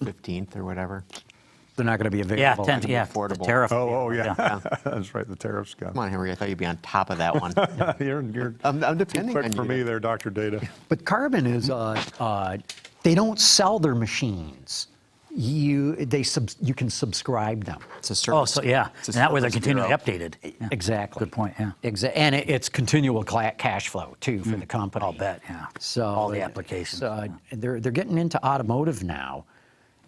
15th or whatever. They're not going to be available. 10th, be the affordable. tariff. Oh, yeah. That's right, the tariffs got. Come on, Henry, I thought you'd be on top of that one. You're I'm too depending quick on for you. me there, Dr. Data. But Carbon is, they don't sell their machines. You can subscribe them. It's a service. Oh, so yeah, It's a and that way they're service continually bureau. updated. Yeah. Exactly. Good point, yeah. And it's continual cash flow, too, for the company. I'll bet, yeah. So All the applications. They're getting into automotive now.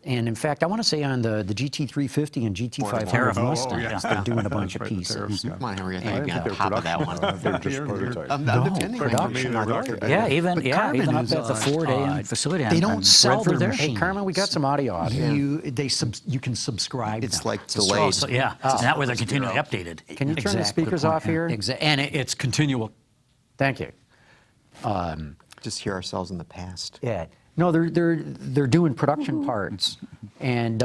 And in fact, I want to say on the GT350 and GT500 Oh, Mustangs, yeah. they're doing a bunch of Right, the pieces. tariffs got. Come on, Henry, I thought I you'd be think on they're top of that one. They're just prototypes. I'm depending on production. you. Production. Yeah, even Carbon up is, at the Ford facility. They on don't sell Redford their there. Hey, Carmen, we got some audio out here. You can subscribe It's them. like Oh, delayed. so yeah, and that way they're continually updated. Can you turn the Exactly. speakers Good point, off yeah. here? And it's continual. Thank you. Just hear ourselves in the past. Yeah. No, they're doing production parts, and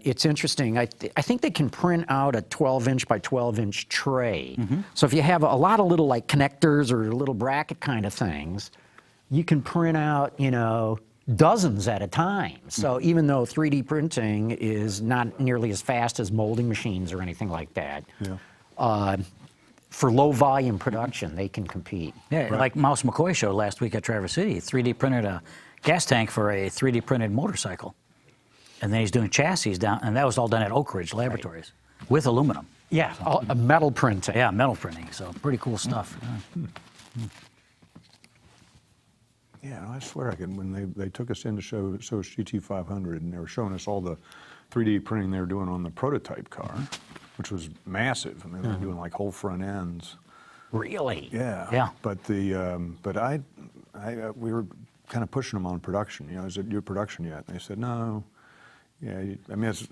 it's interesting. I think they can print out a 12-inch by 12-inch tray. So if you have a lot of little like connectors or little bracket kind of things, you can print out dozens at a time. So even though 3D printing is not nearly as fast as molding machines or anything like that, for low volume production, they can compete. Yeah, like Mouse McCoy showed last week at Traverse City, 3D printed a gas tank for a 3D printed motorcycle. And then he's doing chassis down, and that was all done at Oak Ridge Laboratories with aluminum. Yeah, metal printing. Yeah, metal printing, so pretty cool stuff. Yeah, I swear I can. When they took us in to show us GT500, and they were showing us all the 3D printing they were doing on the prototype car, which was massive. I mean, they were doing like whole front ends. Really? Yeah. Yeah. But we were kind of pushing them on production. Is it your production yet? And they said no. Yeah, I mean, it's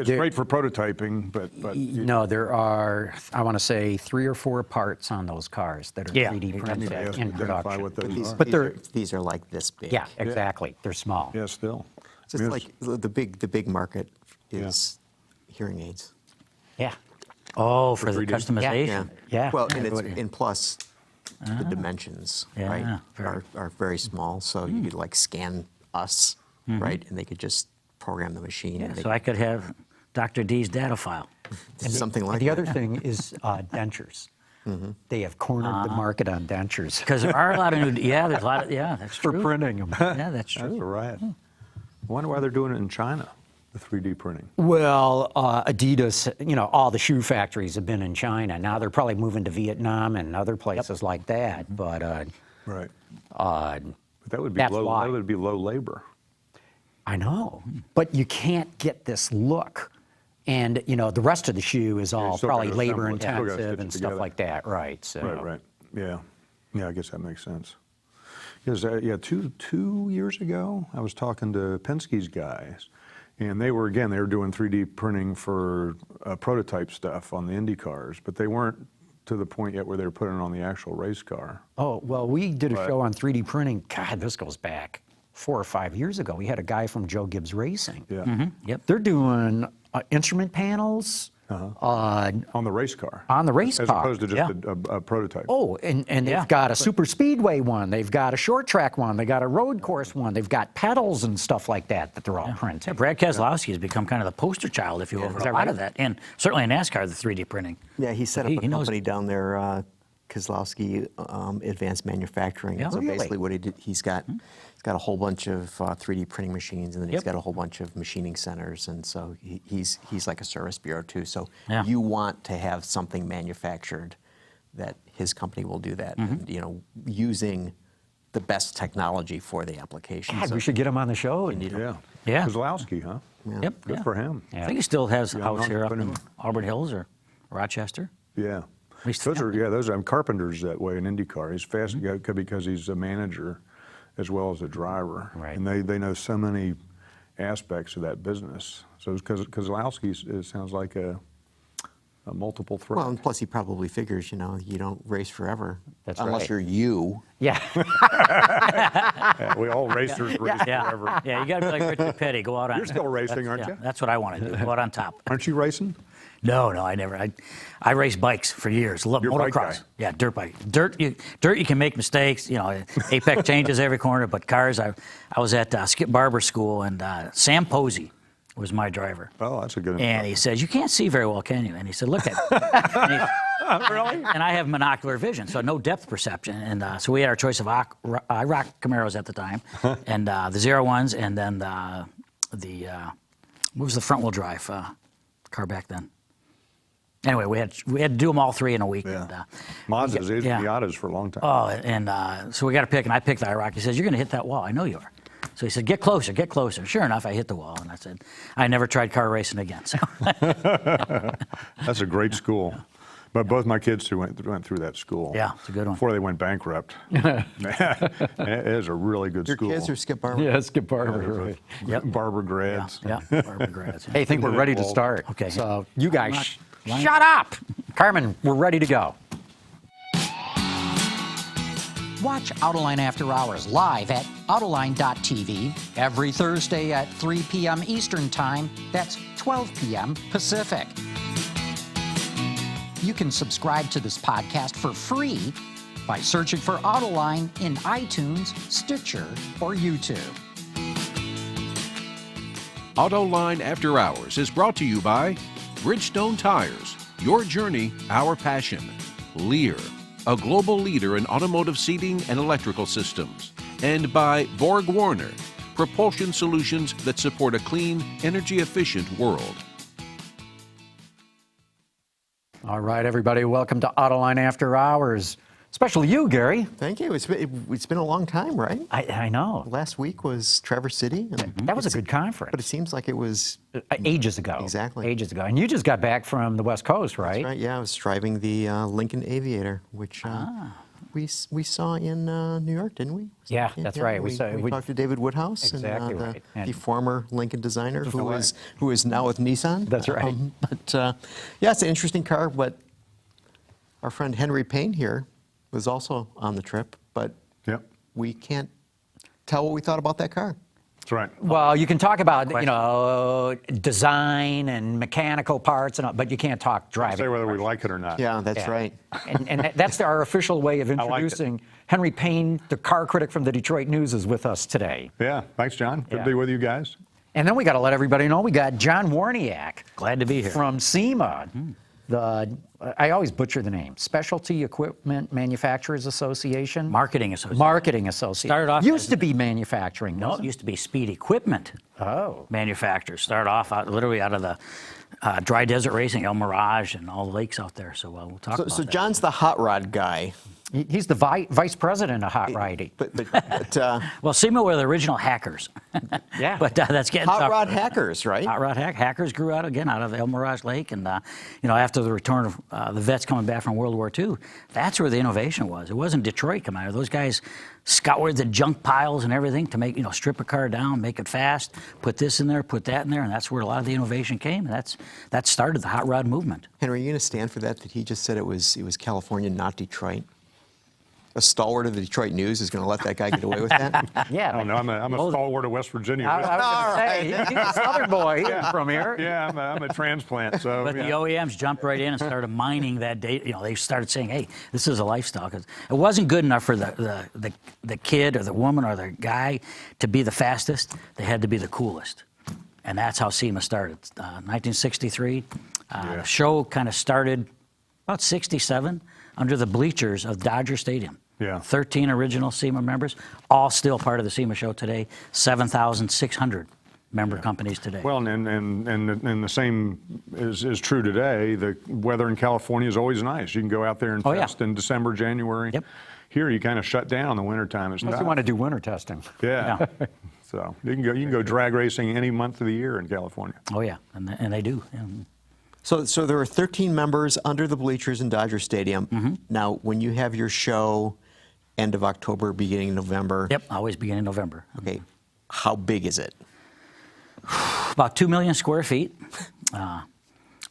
great for prototyping, but No, there are, I want to say, 3 or 4 parts on those cars that are 3D printed They have to in identify production. what those are. But These are like this big. yeah, exactly. They're small. Yeah, still. It's just like the big market is hearing aids. Yeah. Oh, for the 3D? customization. Yeah. Well, and plus the dimensions, Yeah, right, are very small. So you could like scan us, right, and they could just program the machine. Yeah, and they so I could have Dr. D's data file. something like The that. other thing is dentures. They have cornered the market on dentures Because there are a lot of new, there's a lot of, that's for true. printing them. Yeah, that's true. That's a riot. I wonder why they're doing it in China, the 3D printing. Well, Adidas, all the shoe factories have been in China. Now they're probably moving to Vietnam and other places like that. But Right. But that would be that's low. why. That would be low labor. I know, but you can't get this look. And, the rest of the shoe is all still probably gotta assemble labor it. Still gotta intensive stitch and it stuff together. like that, right? So, Right. Yeah. Yeah, I guess that makes sense. Because 2 years ago, I was talking to Penske's guys, and they were doing 3D printing for prototype stuff on the Indy cars, but they weren't to the point yet where they were putting it on the actual race car. Oh, well, we did a Right. show on 3D printing. God, this goes back 4 or 5 years ago. We had a guy from Joe Gibbs Racing. Yeah. Yep. They're doing instrument panels On the race car. on the race As car. opposed to just a prototype. Oh, and they've got a super speedway one. They've got a short track one. They've got a road course one. They've got pedals and stuff like that they're all Yeah, printing. Brad Keselowski has become kind of the poster child, if you will, for a lot of that. And certainly in NASCAR, the 3D printing. Yeah, he set up a He knows- company down there, Kozlowski Advanced Manufacturing. Yeah. So Really? basically, what he did, he's got a whole bunch of 3D printing machines, and then he's Yep. got a whole bunch of machining centers, and so he's like a service bureau too. So Yeah. you want to have something manufactured that his company will do that, and, using the best technology for the application. God, So we should get him on the show. And, Yeah. Yeah. Kozlowski, huh? Yep. Good for him. I think he still has a Yeah, house here up in entrepreneur. Auburn Hills or Rochester. Yeah. least- Those are carpenters that way in IndyCar. He's fast because he's a manager as well as a driver. Right. And they know so many aspects of that business. So because Kozlowski, it sounds like multiple threat. Well, and plus he probably figures, you don't race forever. That's unless right. you're you. Yeah. Yeah, we all racers race forever. Yeah, you got to be like Richard Petty. Go out on. You're still racing, aren't you? That's what I want to do. Go out on top. Aren't you racing? No, I never. I raced bikes for years. Love You're a bike motocross. guy. Yeah, dirt bike. Dirt, you can make mistakes. Apex changes every corner. But cars, I was at Skip Barber School, and Sam Posey was my driver. Oh, that's a good. And he says, "You can't see very well, can you?" And he said, "Look at it." Really? And I have monocular vision, so no depth perception. And so we had our choice of IROC Camaros at the time, and the 01s, and then the what was the front wheel drive car back then? Anyway, we had to do them all three in a week. Yeah. And, Mazdas, they've yeah. been Miatas for a long time. oh, and so we got to pick, and I picked the IROC. He says, "You're going to hit that wall. I know you are." So he said, "Get closer, get closer." Sure enough, I hit the wall, and I said, "I never tried car racing again." So. That's a great school. But both my kids who went through that school. Yeah, it's a good one. Before they went bankrupt. It is a really good Your school. kids are Skip Barber? Yeah, Skip Barber. Right. Yep. Barber grads. Yeah, Barbara Grads. Hey, I think we're ready to start. Okay. So you guys, Line- shut up. Carmen, we're ready to go. Watch Autoline After Hours live at Autoline.tv every Thursday at 3 p.m. Eastern Time. That's 12 p.m. Pacific. You can subscribe to this podcast for free by searching for Autoline in iTunes, Stitcher, or YouTube. Autoline After Hours is brought to you by Bridgestone Tires, your journey, our passion. Lear, a global leader in automotive seating and electrical systems. And by Borg Warner, propulsion solutions that support a clean, energy-efficient world. All right, everybody, welcome to Autoline After Hours. Especially you, Gary. Thank you. It's been a long time, right? I know. Last week was Traverse City. And That was a good conference. But it seems like it was, Ages ago. Exactly. Ages ago. And you just got back from the West Coast, right? right, yeah, I was driving the Lincoln Aviator, which we saw in New York, didn't we? Yeah, that's right. We talked to David Woodhouse, Exactly and, right. the And- former Lincoln designer who is now with Nissan. That's right. But yeah, it's an interesting car, but our friend Henry Payne here was also on the trip, but Yep, we can't tell what we thought about that car. that's right. Well, you can talk about, design and mechanical parts, and all, but you can't talk Say driving. whether we like it or not. Yeah, that's Yeah. right. And that's our official way of liked it. introducing Henry Payne, the car critic from the Detroit News, is with us today. Yeah, thanks, John. Good Yeah. to be with you guys. And then we got to let everybody know we got John Waraniak. Glad to be here. From SEMA, I always butcher the name, Specialty Equipment Manufacturers Association. Marketing Association. Marketing Association. Started off Used as- to be manufacturing. No, it wasn't used to be Speed Equipment Oh. manufacturers. Started off literally out of the dry desert racing, El Mirage, and all the lakes out there. So we'll talk about So that. John's the hot rod guy, He's the vice president of Hot Riding. but Well, SEMA were the original hackers. Yeah. But that's getting hot tougher. rod hackers, right? Hot rod hackers grew out of El Mirage Lake, and after the return of the vets coming back from World War II, that's where the innovation was. It wasn't Detroit coming out of. Those guys scoured the junk piles and everything to make strip a car down, make it fast, put this in there, put that in there, and that's where a lot of the innovation came. And that started the hot rod movement. Henry, are you going to stand for that he just said it was California, not Detroit? A stalwart of the Detroit News is going to let that guy get away with that? Yeah. I don't know. I'm a stalwart of West Virginia. I was going to say, he's a Southern boy from here. Yeah, I'm a transplant. So, But yeah. the OEMs jumped right in and started mining that data. They started saying, "Hey, this is a lifestyle." 'Cause it wasn't good enough for the kid or the woman or the guy to be the fastest. They had to be the coolest, and that's how SEMA started. 1963, the show kind of started about 67 under the bleachers of Dodger Stadium. Yeah. 13 original SEMA members, all still part of the SEMA show today. 7,600 member companies today. Well, and the same is true today. The weather in California is always nice. You can go out there and Oh, yeah. test in December, January. Yep. Here, you kind of shut down in the wintertime. It's Unless tough. you want to do winter testing. Yeah. So you can go drag racing any month of the year in California. Oh yeah, and they do. Yeah. So there are 13 members under the bleachers in Dodger Stadium. Mm-hmm. Now, when you have your show end of October, beginning of November, Yep, always beginning in November. okay, how big is it? About 2 million square feet.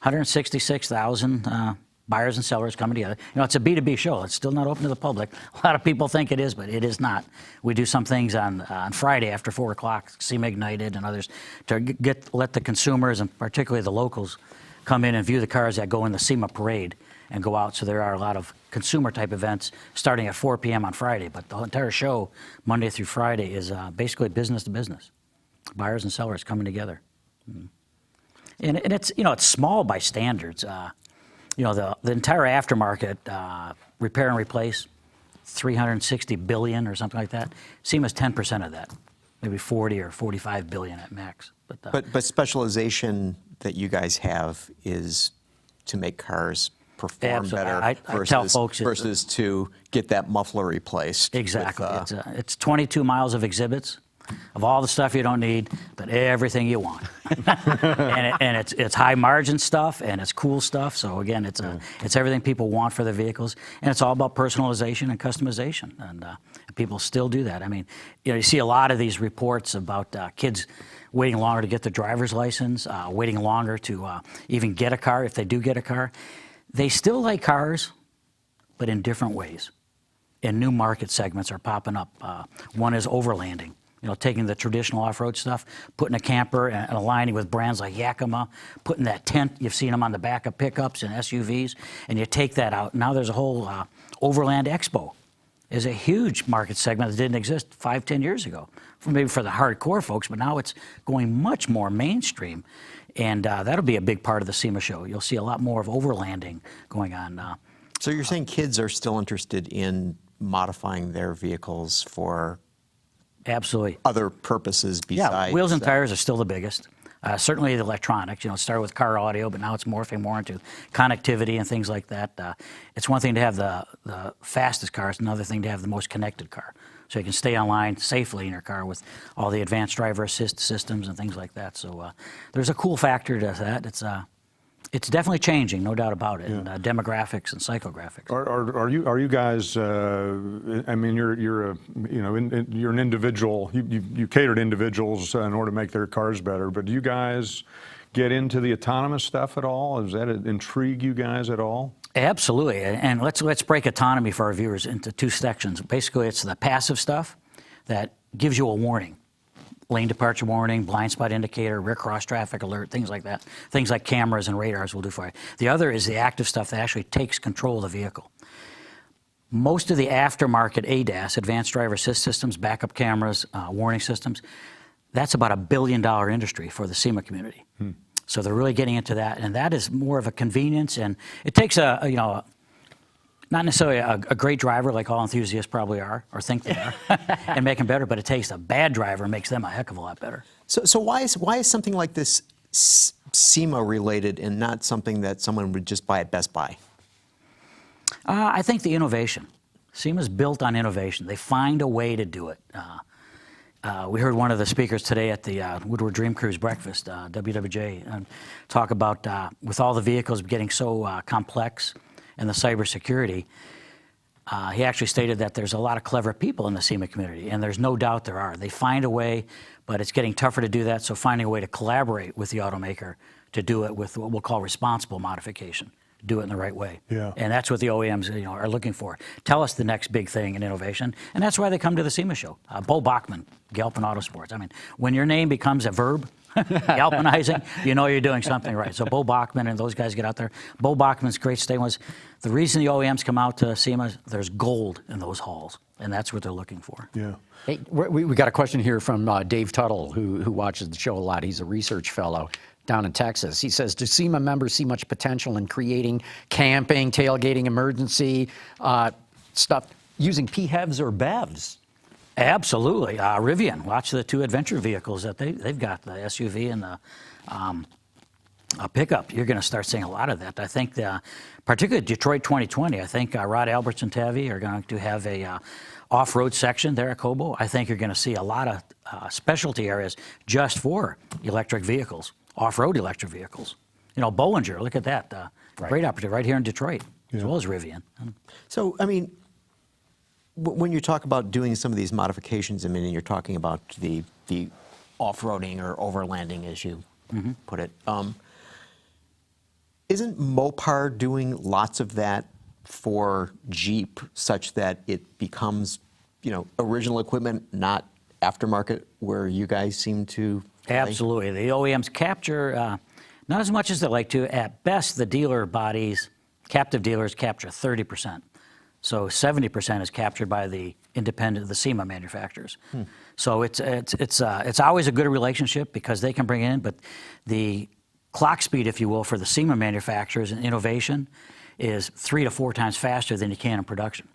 166,000 buyers and sellers coming together. You know, it's a B2B show. It's still not open to the public. A lot of people think it is, but it is not. We do some things on Friday after 4 o'clock, SEMA Ignited and others, to let the consumers, and particularly the locals, come in and view the cars that go in the SEMA parade and go out. So there are a lot of consumer-type events starting at 4 p.m. on Friday. But the entire show, Monday through Friday, is basically business to business. Buyers and sellers coming together. And it's, you know, it's small by standards. You know, the entire aftermarket, repair and replace, $360 billion or something like that. SEMA's 10% of that, maybe 40 or 45 billion at max. But specialization that you guys have is to make cars perform Absolutely. better I tell folks versus to get that muffler replaced. Exactly. With, It's 22 miles of exhibits of all the stuff you don't need, but everything you want. and it's high margin stuff, and it's cool stuff. So again, it's everything people want for their vehicles, and it's all about personalization and customization. And people still do that. I mean, you know, you see a lot of these reports about kids waiting longer to get their driver's license, waiting longer to even get a car if they do get a car. They still like cars, but in different ways. And new market segments are popping up. One is overlanding. You know, taking the traditional off-road stuff, putting a camper and aligning with brands like Yakima, putting that tent, you've seen them on the back of pickups and SUVs, and you take that out. Now there's a whole Overland Expo. Is a huge market segment that didn't exist 5-10 years ago, maybe for the hardcore folks, but now it's going much more mainstream. And that'll be a big part of the SEMA show. You'll see a lot more of overlanding going on. So you're saying kids are still interested in modifying their vehicles for Absolutely. other purposes besides... Yeah, wheels and tires are still the biggest. Certainly the electronics, you know, it started with car audio, but now it's morphing more into connectivity and things like that. It's one thing to have the fastest car, it's another thing to have the most connected car. So you can stay online safely in your car with all the advanced driver assist systems and things like that. So there's a cool factor to that. It's definitely changing, no doubt about it. Yeah. And demographics and psychographics. Are you guys? I mean, you're an individual. You cater to individuals in order to make their cars better. But do you guys get into the autonomous stuff at all? Does that intrigue you guys at all? Absolutely. And let's break autonomy for our viewers into two sections. Basically, it's the passive stuff that gives you a warning. Lane departure warning, blind spot indicator, rear cross traffic alert, things like that. Things like cameras and radars will do for you. The other is the active stuff that actually takes control of the vehicle. Most of the aftermarket ADAS, advanced driver assist systems, backup cameras, warning systems, that's about $1 billion industry for the SEMA community. So they're really getting into that, and that is more of a convenience, and it takes not necessarily a great driver like all enthusiasts probably are or think they are and make them better, but it takes a bad driver and makes them a heck of a lot better. So why is something like this SEMA related and not something that someone would just buy at Best Buy? I think the innovation. SEMA's built on innovation. They find a way to do it. We heard one of the speakers today at the Woodward Dream Cruise breakfast, WWJ, talk about with all the vehicles getting so complex and the cybersecurity, he actually stated that there's a lot of clever people in the SEMA community, and there's no doubt there are. They find a way, but it's getting tougher to do that, so finding a way to collaborate with the automaker to do it with what we'll call responsible modification, do it in the right way. Yeah. And that's what the OEMs are looking for. Tell us the next big thing in innovation, and that's why they come to the SEMA show. Bo Bachman, Galpin Autosports. I mean, when your name becomes a verb, galvanizing, you know you're doing something right. So Bo Bachman and those guys get out there. Bo Bachman's great statement was, the reason the OEMs come out to SEMA, there's gold in those halls, and that's what they're looking for. Yeah. Hey, we got a question here from Dave Tuttle, who watches the show a lot. He's a research fellow down in Texas. He says, do SEMA members see much potential in creating camping, tailgating, emergency stuff using PHEVs or BEVs? Absolutely. Rivian, watch the two adventure vehicles that they've got, the SUV and the pickup. You're going to start seeing a lot of that. I think, particularly Detroit 2020, I think Rod Alberts and Tavi are going to have a off-road section there at Cobo. I think you're going to see a lot of specialty areas just for electric vehicles, off-road electric vehicles. You know, Bollinger, look at that. Great opportunity right here in Detroit, as well as Rivian. So, I mean, when you talk about doing some of these modifications, I mean, and you're talking about the off-roading or overlanding, as you put it, Isn't Mopar doing lots of that for Jeep, such that it becomes, original equipment, not aftermarket, where you guys seem to play? Absolutely. The OEMs capture, not as much as they like to. At best, the dealer bodies, captive dealers capture 30%. So 70% is captured by the independent, the SEMA manufacturers. So it's always a good relationship because they can bring it in, but the clock speed, if you will, for the SEMA manufacturers and innovation is 3 to 4 times faster than you can in production.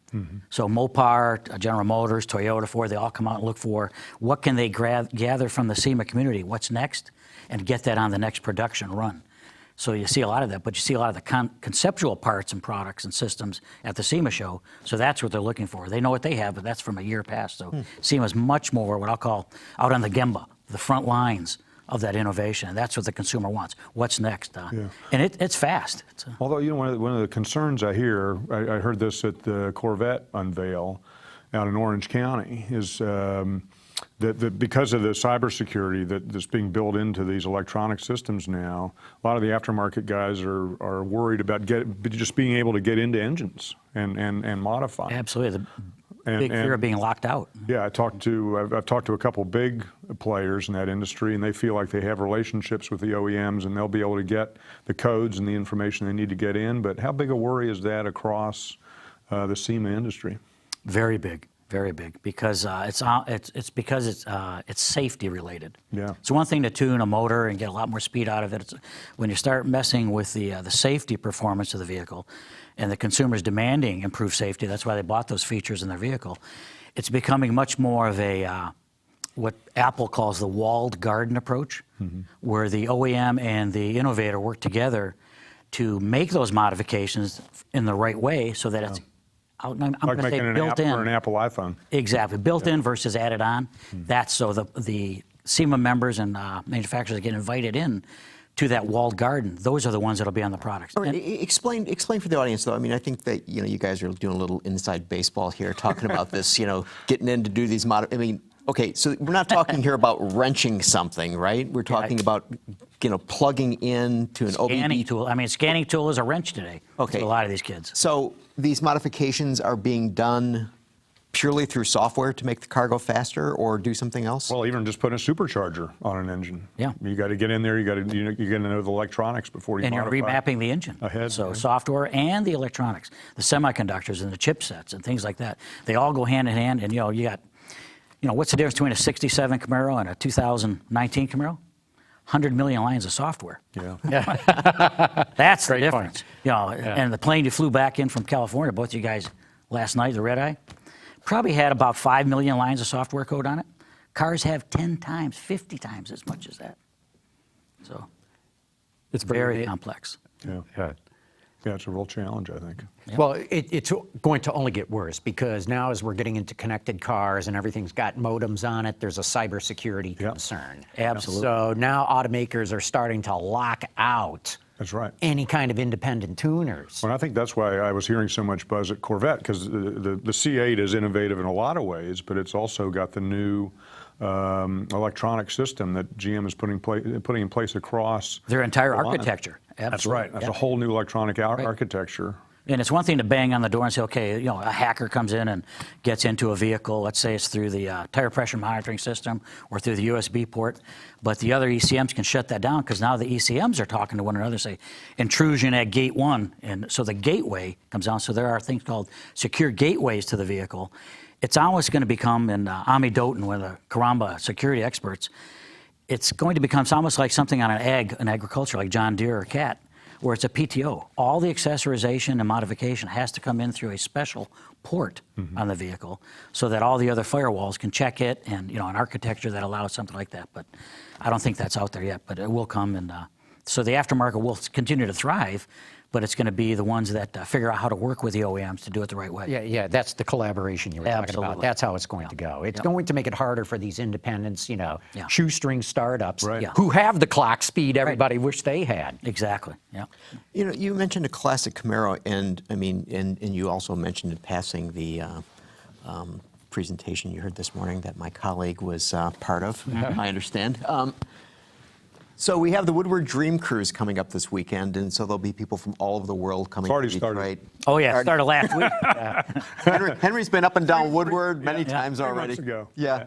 So Mopar, General Motors, Toyota, Ford, they all come out and look for what can they gather from the SEMA community, what's next, and get that on the next production run. So you see a lot of that, but you see a lot of the conceptual parts and products and systems at the SEMA show. So that's what they're looking for. They know what they have, but that's from a year past. So SEMA's much more what I'll call out on the gemba, the front lines of that innovation. And that's what the consumer wants. What's next? And it's fast. Although, one of the concerns I hear, I heard this at the Corvette unveil out in Orange County, is that because of the cybersecurity that's being built into these electronic systems now, a lot of the aftermarket guys are worried about just being able to get into engines and modify. Absolutely. The big fear of being locked out. Yeah, I've talked to a couple big players in that industry, and they feel like they have relationships with the OEMs, and they'll be able to get the codes and the information they need to get in. But how big a worry is that across the SEMA industry? Very big. Very big, because it's safety related. Yeah. It's one thing to tune a motor and get a lot more speed out of it. When you start messing with the safety performance of the vehicle, and the consumer's demanding improved safety, that's why they bought those features in their vehicle. It's becoming much more of a what Apple calls the walled garden approach, where the OEM and the innovator work together to make those modifications in the right way, so that it's I'm Like going to say making an built app in. for an Apple iPhone. Exactly, built in versus added on. That's so the SEMA members and manufacturers that get invited in to that walled garden. Those are the ones that'll be on the products. All right, explain for the audience, though. I mean, I think that you guys are doing a little inside baseball here, talking about this. Getting in to do these okay, so we're not talking here about wrenching something, right? We're talking about plugging in to an Scanning OBD tool. I mean, scanning tool is a wrench today. Okay. To a lot of these kids. So these modifications are being done purely through software to make the car go faster, or do something else? Well, even just putting a supercharger on an engine. Yeah. You got to get in there. You got to know the electronics before you And you're modify. remapping the engine. Ahead, So right. software and the electronics, the semiconductors and the chipsets and things like that, they all go hand in hand. And you got, what's the difference between a '67 Camaro and a 2019 Camaro? 100 million lines of software. Yeah. That's the Great difference. point. And the plane you flew back in from California, both of you guys last night, the red eye, probably had about 5 million lines of software code on it. Cars have 10 times, 50 times as much as that. So It's very complex. Yeah. Yeah, it's a real challenge, I think. Well, it's going to only get worse, because now as we're getting into connected cars and everything's got modems on it, there's a cybersecurity concern. Absolutely. So now automakers are starting to lock out That's right. any kind of independent tuners. Well, I think that's why I was hearing so much buzz at Corvette, because the C8 is innovative in a lot of ways, but it's also got the new electronic system that GM is putting in place across Their entire the line. architecture. That's Absolutely. right. That's a whole new electronic architecture. And it's one thing to bang on the door and say, okay, a hacker comes in and gets into a vehicle. Let's say it's through the tire pressure monitoring system or through the USB port. But the other ECMs can shut that down, because now the ECMs are talking to one another, say, intrusion at gate 1. And so the gateway comes down. So there are things called secure gateways to the vehicle. It's almost going to become, and Ami Doughton, one of the Karamba security experts, it's going to become almost like something on an agriculture, like John Deere or Cat, where it's a PTO. All the accessorization and modification has to come in through a special port on the vehicle, so that all the other firewalls can check it, and an architecture that allows something like that. But I don't think that's out there yet, but it will come. And so the aftermarket will continue to thrive, but it's going to be the ones that figure out how to work with the OEMs to do it the right way. Yeah, that's the collaboration you were talking Absolutely. about. That's how it's going to go. It's going to make it harder for these independents, shoestring startups Right. Yeah. who have the clock speed everybody wished they had. Exactly. Yeah. You mentioned a classic Camaro, and and you also mentioned in passing the presentation you heard this morning that my colleague was part of. I understand. So we have the Woodward Dream Cruise coming up this weekend, and so there'll be people from all over the world coming It's already to started. Detroit. Oh yeah, it started last week. Henry's been up and down Woodward many times 3 already. months ago. Yeah.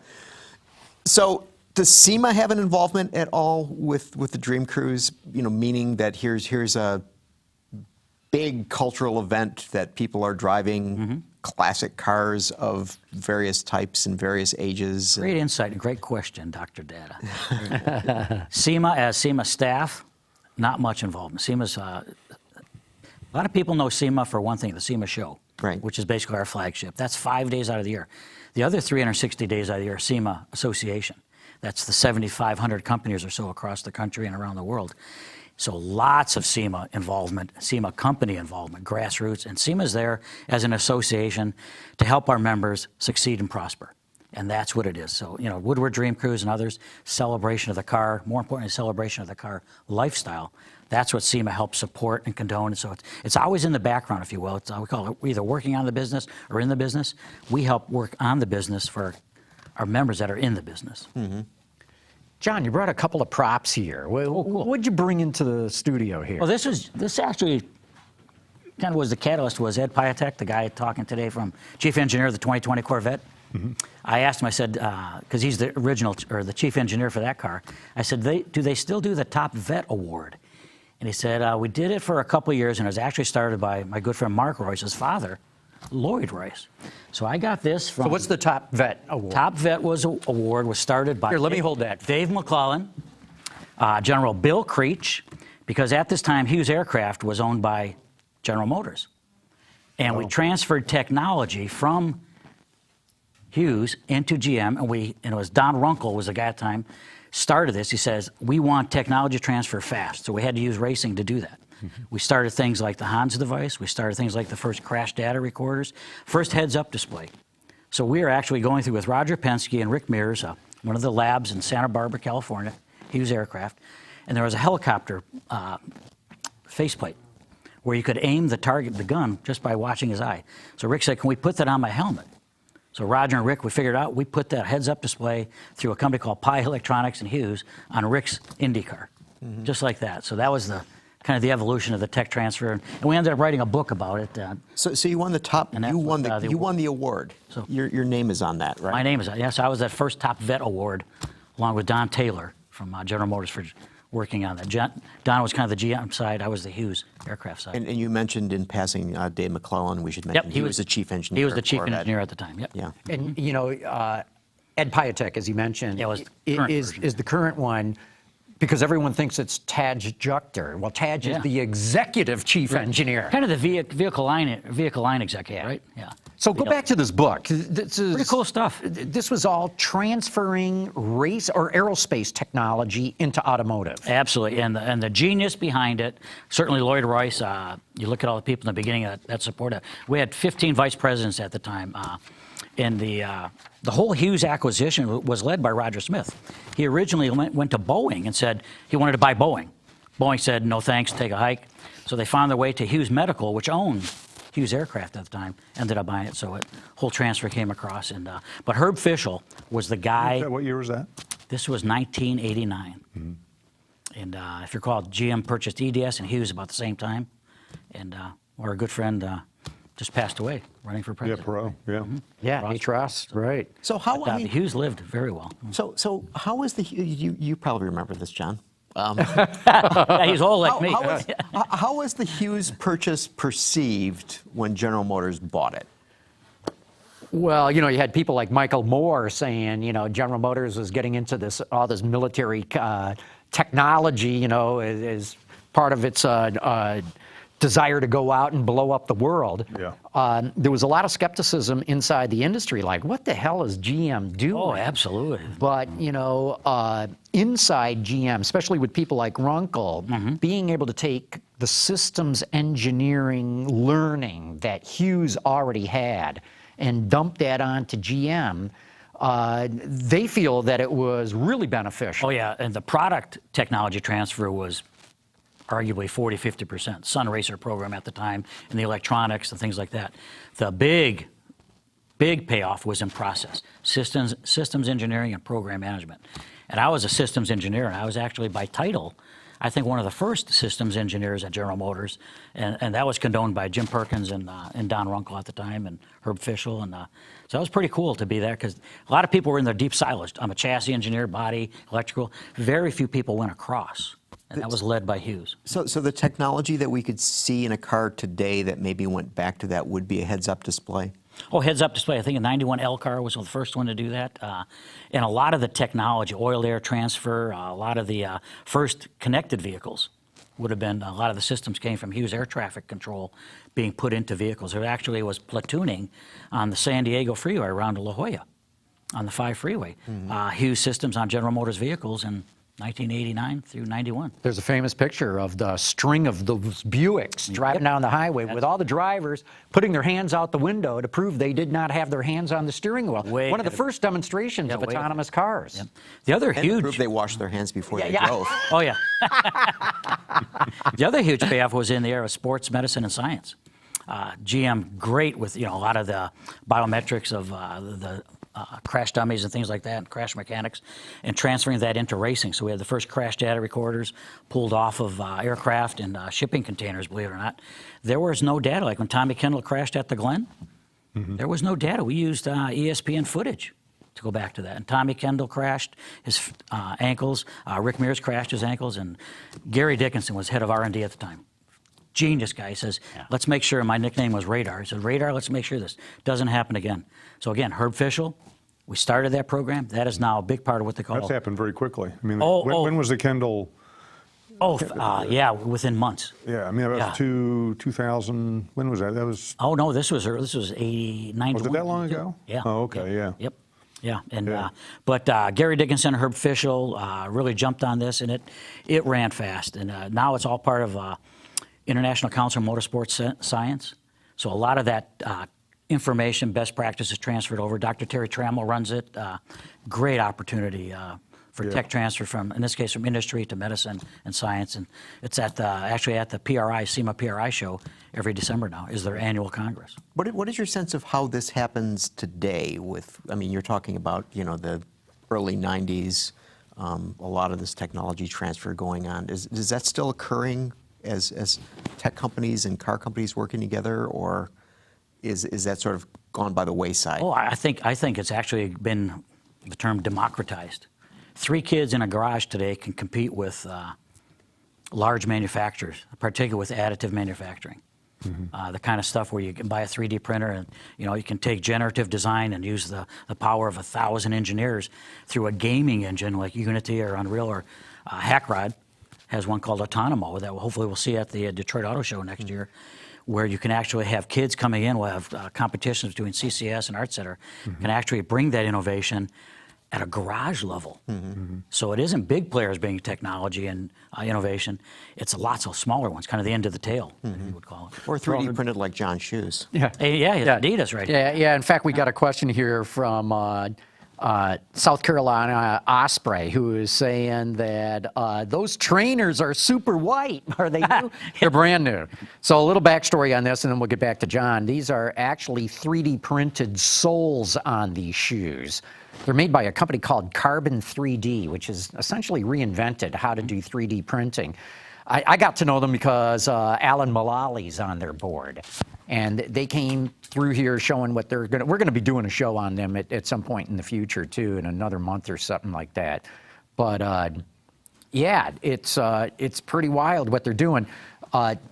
So does SEMA have an involvement at all with the Dream Cruise? You know, meaning that here's a big cultural event that people are driving classic cars of various types and various ages. Great insight and great question, Dr. Data. SEMA, as SEMA staff, not much involvement. SEMA's, a lot of people know SEMA for one thing, the SEMA show, Right. which is basically our flagship. That's 5 days out of the year. The other 360 days out of the year, SEMA Association. That's the 7,500 companies or so across the country and around the world. So lots of SEMA involvement, SEMA company involvement, grassroots, and SEMA's there as an association to help our members succeed and prosper. And that's what it is. So, you know, Woodward Dream Cruise and others, celebration of the car, more importantly, celebration of the car lifestyle. That's what SEMA helps support and condone. And so it's always in the background, if you will. It's, we call it either working on the business or in the business. We help work on the business for our members that are in the business. John, you brought a couple of props here. cool. What'd you bring into the studio here? Well, this actually kind of was the catalyst. Was Ed Piatek, the guy talking today, from chief engineer of the 2020 Corvette. I asked him, I said, because he's the original or the chief engineer for that car. I said, do they still do the Top Vet Award? And he said, we did it for a couple of years, and it was actually started by my good friend Mark Royce's father, Lloyd Royce. So I got this from. So what's the Top Vet Award? Top Vet Award was started by. Here, let me hold that. Dave McClellan, General Bill Creech, because at this time Hughes Aircraft was owned by General Motors, and we transferred technology from Hughes into GM, and it was Don Runkle was the guy at the time started this. He says we want technology transfer fast, so we had to use racing to do that. We started things like the Hans device. We started things like the first crash data recorders, first heads-up display. So we are actually going through with Roger Penske and Rick Mears, one of the labs in Santa Barbara, California, Hughes Aircraft, and there was a helicopter faceplate where you could aim the target, the gun, just by watching his eye. So Rick said, can we put that on my helmet? So Roger and Rick, we figured out, we put that heads-up display through a company called Pi Electronics and Hughes on Rick's Indy car, just like that. So that was the kind of the evolution of the tech transfer, and we ended up writing a book about it. So you won the top. And that's You won what, the you won the award. So- your name is on that, right? My name is, yes, I was that first Top Vet Award, along with Don Taylor from General Motors for working on that. Don was kind of the GM side, I was the Hughes aircraft side. And you mentioned in passing Dave McClellan. We should mention he was the chief engineer. He was the of chief Corvette. engineer at the time, yep. Yeah. And, you know, Ed Piatek, as you mentioned, Yeah, was the current version. is the current one, because everyone thinks it's Taj Juchter. Well, Taj Yeah. is the executive chief engineer. Kind of the vehicle line executive, right? Yeah. So go back to this book. This is Pretty cool stuff. This was all transferring race or aerospace technology into automotive. Absolutely, and the genius behind it, certainly Lloyd Royce. You look at all the people in the beginning that supported it. We had 15 vice presidents at the time, and the whole Hughes acquisition was led by Roger Smith. He originally went to Boeing and said he wanted to buy Boeing. Boeing said, no thanks, take a hike. So they found their way to Hughes Medical, which owned Hughes Aircraft at the time, ended up buying it. So it whole transfer came across. But Herb Fischel was the guy. What year was that? This was 1989. And if you recall, GM purchased EDS and Hughes about the same time. And our good friend just passed away running for Yeah, president. Pro. Yeah. Yeah, H-Ross, right. So how? But, I mean, Hughes lived very well. so how is the? You probably remember this, John. Yeah, he's old like me. How was the Hughes purchase perceived when General Motors bought it? Well, you know, you had people like Michael Moore saying, you know, General Motors was getting into this all this military technology, you know, as part of its desire to go out and blow up the world. Yeah. There was a lot of skepticism inside the industry, like, what the hell is GM doing? Oh, absolutely. But, you know, inside GM, especially with people like Runkle, being able to take the systems engineering learning that Hughes already had and dump that onto GM, they feel that it was really beneficial. Oh, yeah, and the product technology transfer was arguably 40, 50%. Sun Racer program at the time, and the electronics and things like that. The big payoff was in process, systems engineering and program management. And I was a systems engineer, and I was actually by title, I think one of the first systems engineers at General Motors, and that was condoned by Jim Perkins and Don Runkle at the time, and Herb Fischel, and so it was pretty cool to be there because a lot of people were in their deep silos. I'm a chassis engineer, body, electrical. Very few people went across, and that was led by Hughes. So the technology that we could see in a car today that maybe went back to that would be a heads-up display? Oh, heads-up display. I think a 91 L car was the first one to do that. And a lot of the technology, oil-air transfer, a lot of the first connected vehicles would have been, a lot of the systems came from Hughes air traffic control being put into vehicles. There actually was platooning on the San Diego freeway around La Jolla, on the 5 freeway. Hughes systems on General Motors vehicles in 1989 through 91. There's a famous picture of the string of those Buicks driving down the highway with all the drivers putting their hands out the window to prove they did not have their hands on the steering wheel. One of the first demonstrations of autonomous cars. Yep. The other And huge... prove they washed their hands before they drove. Oh, yeah. The other huge payoff was in the area of sports medicine and science. GM, great with a lot of the biometrics of the crash dummies and things like that, and crash mechanics, and transferring that into racing. So we had the first crash data recorders pulled off of aircraft and shipping containers, believe it or not. There was no data. Like when Tommy Kendall crashed at the Glen, there was no data. We used ESPN footage to go back to that. And Tommy Kendall crashed his ankles. Rick Mears crashed his ankles. And Gary Dickinson was head of R&D at the time. Genius guy. He says, let's make sure, my nickname was Radar. He said, Radar, let's make sure this doesn't happen again. So again, Herb Fischel, we started that program. That is now a big part of what they call... That's happened very quickly. I mean, Oh, when was the Kendall? Yeah, within months. Yeah, I mean, that was 2000, when was that? That was... Oh, no, this was 80, 91. Was it that long ago? Yeah. Oh, okay, yeah. Yep. Yeah, and but Gary Dickinson, Herb Fischel really jumped on this, and it ran fast. And now it's all part of International Council of Motorsports Science. So a lot of that information, best practices transferred over. Dr. Terry Trammell runs it. Great opportunity for tech transfer from, in this case, from industry to medicine and science. And it's at actually at the PRI, SEMA PRI show every December now is their annual Congress. What is your sense of how this happens today with, I mean, you're talking about, the early 90s, a lot of this technology transfer going on. Is that still occurring as tech companies and car companies working together, or is that sort of gone by the wayside? Oh, I think it's actually been the term democratized. 3 kids in a garage today can compete with large manufacturers, particularly with additive manufacturing. The kind of stuff where you can buy a 3D printer and you can take generative design and use the power of 1,000 engineers through a gaming engine like Unity or Unreal or Hackrod has one called Autonomo that hopefully we'll see at the Detroit Auto Show next year, where you can actually have kids coming in. We'll have competitions between CCS and Art Center, can actually bring that innovation at a garage level. So it isn't big players bringing technology and innovation. It's lots of smaller ones, kind of the end of the tail, you would call it. Or 3D printed like John's shoes. Yeah. Yeah, Adidas right here. Yeah. In fact, we got a question here from South Carolina Osprey, who is saying that those trainers are super white. Are they new? They're brand new. So a little backstory on this, and then we'll get back to John. These are actually 3D printed soles on these shoes. They're made by a company called Carbon 3D, which has essentially reinvented how to do 3D printing. I got to know them because Alan Mullally's on their board. And they came through here showing what they're going to... We're going to be doing a show on them at some point in the future, too, in another month or something like that. But, yeah, it's pretty wild what they're doing.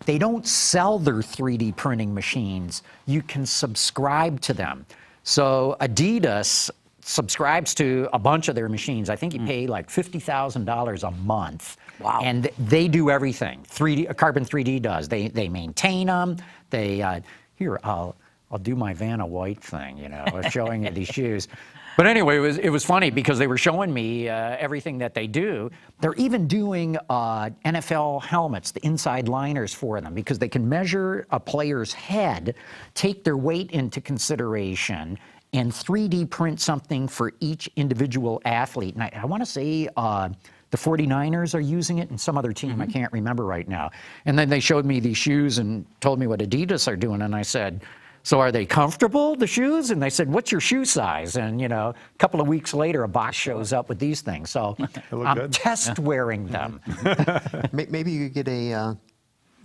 They don't sell their 3D printing machines. You can subscribe to them. So Adidas subscribes to a bunch of their machines. I think you pay like $50,000 a month. Wow. And they do everything. Carbon 3D does. They maintain them. They here I'll do my Vanna White thing, showing you these shoes. But anyway, it was funny because they were showing me everything that they do. They're even doing NFL helmets, the inside liners for them, because they can measure a player's head, take their weight into consideration, and 3D print something for each individual athlete. And I want to say the 49ers are using it and some other team, I can't remember right now. And then they showed me these shoes and told me what Adidas are doing, and I said, So are they comfortable, the shoes? And they said, what's your shoe size? And, a couple of weeks later, a box shows up with these things. So look I'm good. test wearing them. Maybe you could get a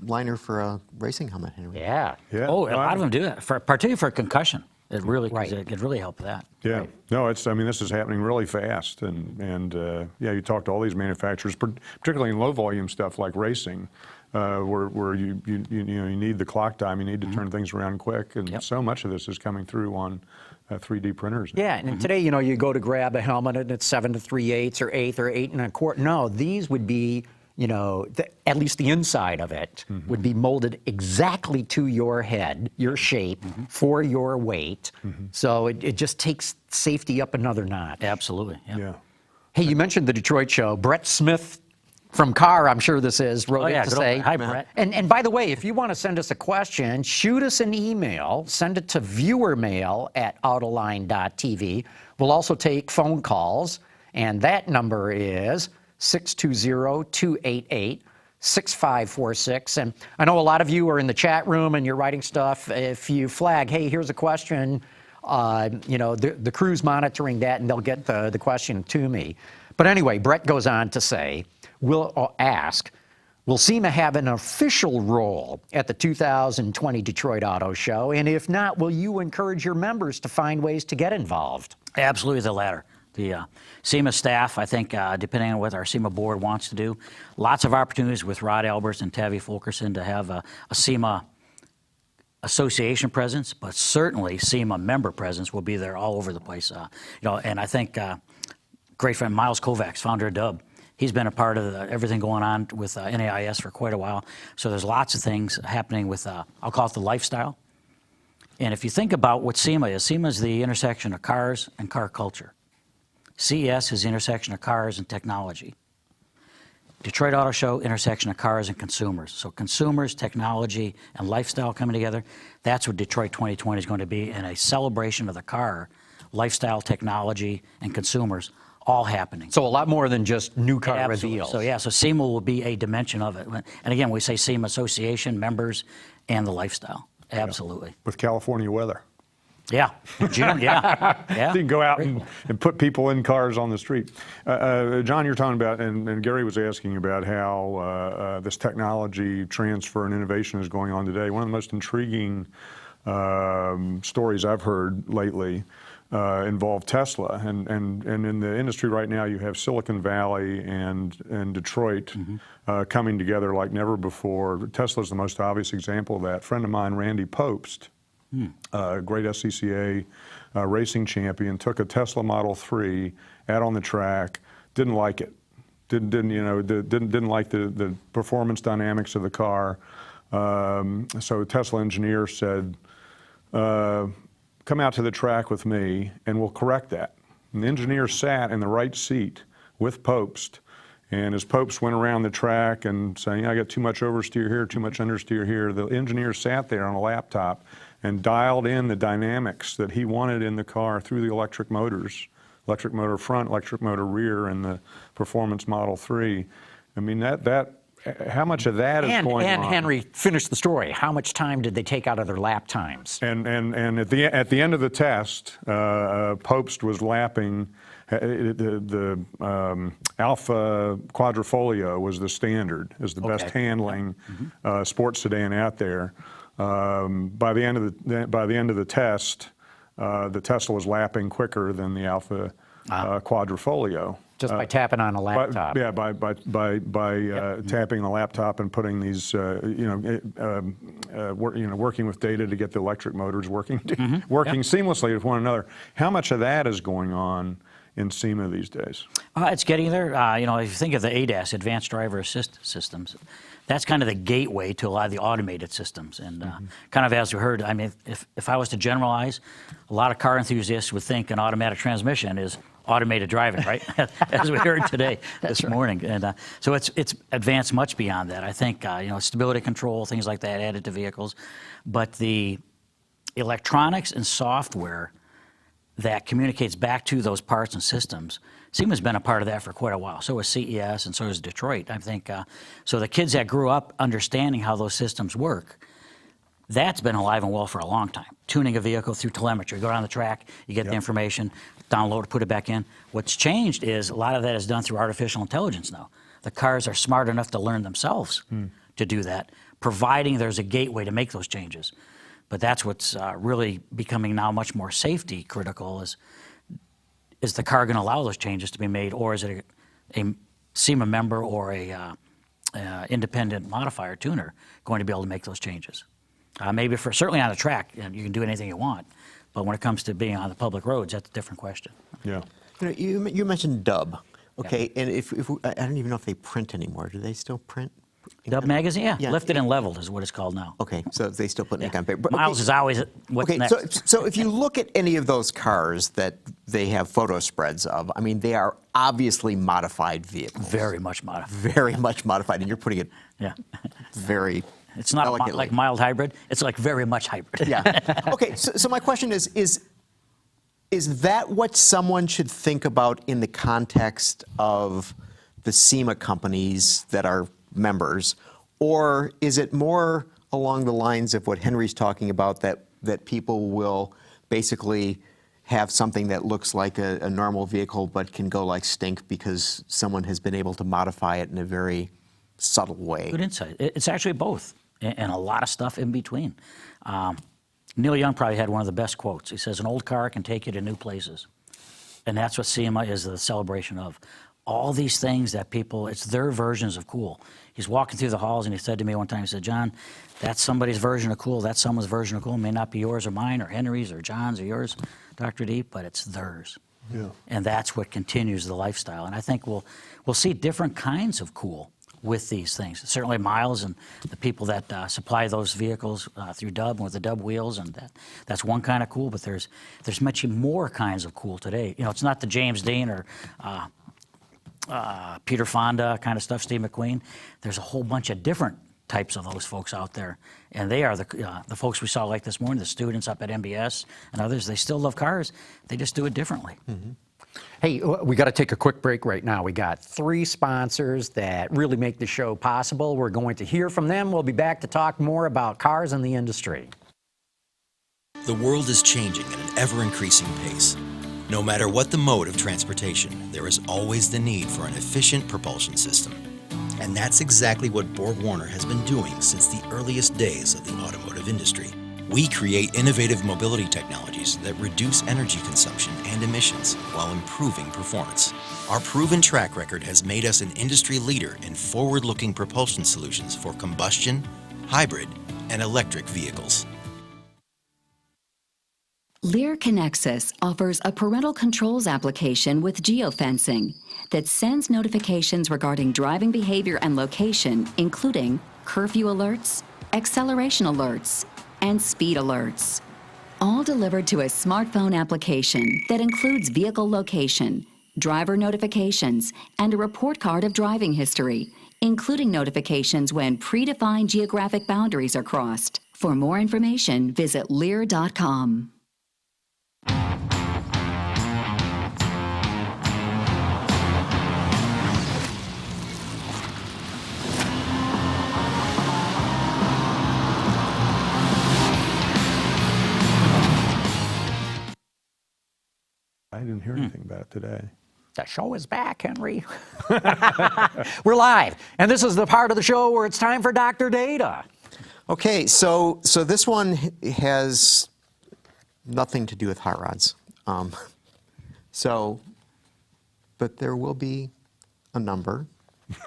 liner for a racing helmet, Henry. Yeah. Yeah. Oh, a No, lot of them do that, particularly for concussion. It really, 'cause Right. it could really help that. Yeah, no, I mean, this is happening really fast, and yeah, you talk to all these manufacturers, particularly in low volume stuff like racing, where you need the clock time, you need to turn things around quick, and so much of this is coming through on 3D printers. Yeah, and today, you go to grab a helmet and it's 7 3/8 or 8 or 8 1/4. No, these would be, at least the inside of it would be molded exactly to your head, your shape, for your weight. So it just takes safety up another notch. Absolutely. Yeah. Hey, you mentioned the Detroit show. Brett Smith from Carr, I'm sure this is, wrote Oh, yeah, in to good old- say. hi, Brett. And by the way, if you want to send us a question, shoot us an email. Send it to viewermail@autoline.tv. We'll also take phone calls, and that number is 620-288-6546. And I know a lot of you are in the chat room and you're writing stuff. If you flag, hey, here's a question, the crew's monitoring that and they'll get the question to me. But anyway, Brett goes on to say, will SEMA have an official role at the 2020 Detroit Auto Show? And if not, will you encourage your members to find ways to get involved? Absolutely the latter. The SEMA staff, I think, depending on what our SEMA board wants to do, lots of opportunities with Rod Alberts and Tavi Fulkerson to have a SEMA association presence, but certainly SEMA member presence will be there all over the place. And I think great friend Miles Kovacs, founder of Dub, he's been a part of everything going on with NAIS for quite a while. So there's lots of things happening with, I'll call it the lifestyle. And if you think about what SEMA is the intersection of cars and car culture. CES is the intersection of cars and technology. Detroit Auto Show, intersection of cars and consumers. So consumers, technology, and lifestyle coming together. That's what Detroit 2020 is going to be, and a celebration of the car, lifestyle, technology, and consumers all happening. So a lot more than just new car Absolutely. reveals. So so SEMA will be a dimension of it. And again, we say SEMA Association, members, and the lifestyle. Absolutely. With California weather. Yeah. June, yeah. You can go out and put people in cars on the street. John, you're talking about, and Gary was asking about how this technology transfer and innovation is going on today. One of the most intriguing stories I've heard lately involve Tesla. And in the industry right now, you have Silicon Valley and Detroit coming together like never before. Tesla's the most obvious example of that. A friend of mine, Randy Popst, great SCCA racing champion, took a Tesla Model 3 out on the track, didn't like it, didn't like the performance dynamics of the car. So a Tesla engineer said, come out to the track with me and we'll correct that. And the engineer sat in the right seat with Popst, and as Popst went around the track and saying, I got too much oversteer here, too much understeer here, the engineer sat there on a laptop and dialed in the dynamics that he wanted in the car through the electric motors, electric motor front, electric motor rear, and the Performance Model 3. I mean, how much of that is going on? And Henry, finish the story. How much time did they take out of their lap times? And at the end of the test, Popst was lapping. The Alpha Quadrifoglio was the standard, as the best handling sports sedan out there. By the end of the test, the Tesla was lapping quicker than the Alpha Quadrifoglio. Just by tapping on a laptop. By tapping the laptop and putting these, working with data to get the electric motors working seamlessly with one another. How much of that is going on in SEMA these days? It's getting there. If you think of the ADAS, Advanced Driver Assist Systems, that's kind of the gateway to a lot of the automated systems. And kind of as we heard, I mean, if I was to generalize, a lot of car enthusiasts would think an automatic transmission is automated driving, right? As we heard today, this morning. And so it's advanced much beyond that. I think, stability control, things like that added to vehicles. But the electronics and software that communicates back to those parts and systems, SEMA's been a part of that for quite a while. So is CES and so is Detroit. I think, so the kids that grew up understanding how those systems work, That's been alive and well for a long time. Tuning a vehicle through telemetry. You go down the track, you get the information, download it, put it back in. What's changed is a lot of that is done through artificial intelligence now. The cars are smart enough to learn themselves to do that, providing there's a gateway to make those changes. But that's what's really becoming now much more safety critical is the car going to allow those changes to be made, or is it a SEMA member or a independent modifier tuner going to be able to make those changes? Maybe certainly on a track, you can do anything you want, but when it comes to being on the public roads, that's a different question. Yeah. You mentioned Dub, okay, and I don't even know if they print anymore. Do they still print? Dub magazine, Yeah. Lifted and Leveled is what it's called now. Okay, so they still put ink on paper. But, Miles is always what's okay, next. so if you look at any of those cars that they have photo spreads of, I mean, they are obviously modified vehicles. Very much modified. Very much modified, and you're putting it Yeah. very It's not elegantly. like mild hybrid. It's like very much hybrid. Yeah. Okay, so my question is that what someone should think about in the context of the SEMA companies that are members, or is it more along the lines of what Henry's talking about, that people will basically have something that looks like a normal vehicle but can go like stink because someone has been able to modify it in a very subtle way? Good insight. It's actually both, and a lot of stuff in between. Neil Young probably had one of the best quotes. He says, "An old car can take you to new places." And that's what SEMA is the celebration of. All these things that people, it's their versions of cool. He's walking through the halls and he said to me one time, he said, "John, that's somebody's version of cool. That's someone's version of cool. It may not be yours or mine or Henry's or John's or yours, Dr. D, but it's theirs." Yeah. And that's what continues the lifestyle. And I think we'll see different kinds of cool with these things. Certainly Miles and the people that supply those vehicles through Dub and with the Dub wheels, and that's one kind of cool, but there's much more kinds of cool today. You know, it's not the James Dean or Peter Fonda kind of stuff, Steve McQueen. There's a whole bunch of different types of those folks out there, and they are the folks we saw like this morning, the students up at MBS and others. They still love cars. They just do it differently. Mm-hmm. Hey, we got to take a quick break right now. We got 3 sponsors that really make the show possible. We're going to hear from them. We'll be back to talk more about cars and the industry. The world is changing at an ever-increasing pace. No matter what the mode of transportation, there is always the need for an efficient propulsion system. And that's exactly what BorgWarner has been doing since the earliest days of the automotive industry. We create innovative mobility technologies that reduce energy consumption and emissions while improving performance. Our proven track record has made us an industry leader in forward-looking propulsion solutions for combustion, hybrid, and electric vehicles. Lear Connexus offers a parental controls application with geofencing that sends notifications regarding driving behavior and location, including curfew alerts, acceleration alerts, and speed alerts. All delivered to a smartphone application that includes vehicle location, driver notifications, and a report card of driving history, including notifications when predefined geographic boundaries are crossed. For more information, visit Lear.com. I didn't hear anything about it today. The show is back, Henry. We're live, and this is the part of the show where it's time for Dr. Data. Okay, so this one has nothing to do with hot rods. But there will be a number,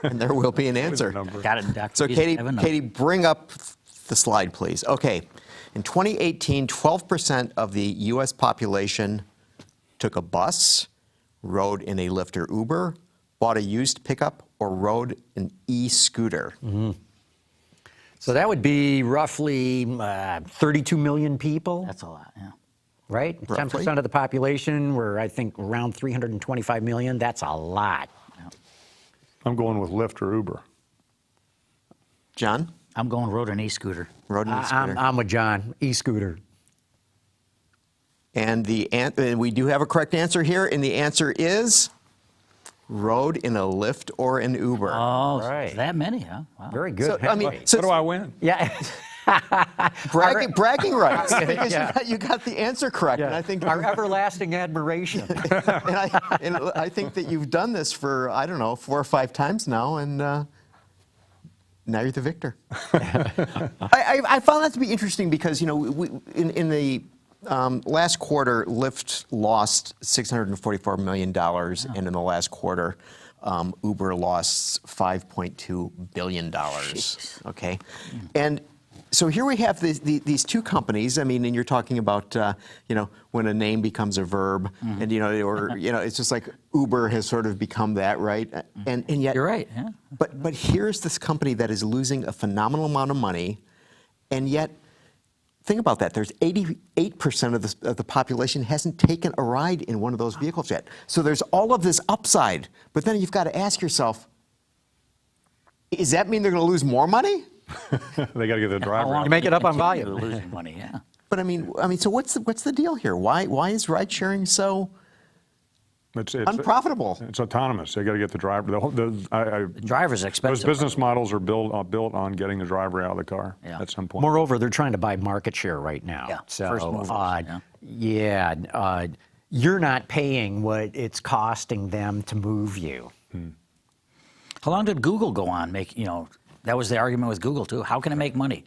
and there will be an answer. Got it, Dr. So D's Katie, have a number. Katie, bring up the slide, please. Okay, in 2018, 12% of the U.S. population took a bus, rode in a Lyft or Uber, bought a used pickup, or rode an e-scooter. So that would be roughly 32 million people, That's a lot, yeah. right? Roughly. 10% of the population, we're, I think, around 325 million. That's a lot. I'm going with Lyft or Uber. John, I'm going rode an e-scooter. rode an e-scooter. I'm with John, e-scooter. And we do have a correct answer here, and the answer is rode in a Lyft or an Uber. Oh, Right. that many, huh? Wow. Very good. So, I mean, Henry. so- What do I win? Yeah. bragging rights because Yeah. you got the answer correct. And I think our everlasting admiration. and I think that you've done this for, I don't know, 4 or 5 times now, and now you're the victor. I found that to be interesting because, you know, in the last quarter, Lyft lost $644 million, and in the last quarter, Uber lost $5.2 billion. Jeez. Okay, and so here we have these two companies. I mean, and you're talking about you know, when a name becomes a verb, and you know, or you know, it's just like Uber has sort of become that, right? And yet You're right. Yeah. But here's this company that is losing a phenomenal amount of money, and yet. Think about that. There's 88% of the population hasn't taken a ride in one of those vehicles yet. So there's all of this upside. But then you've got to ask yourself, does that mean they're going to lose more money? They got to get the driver out. You make it up on Continue volume. Losing money. Yeah. But I mean, so what's the deal here? Why is ride sharing so It's unprofitable? It's autonomous. They got to get the driver. The driver's expensive. Those business models are built on getting the driver out of the car Yeah. at some point. Moreover, they're trying to buy market share right now. Yeah, So, first movers, you're not paying what it's costing them to move you. How long did Google go on? That was the argument with Google too. How can it make money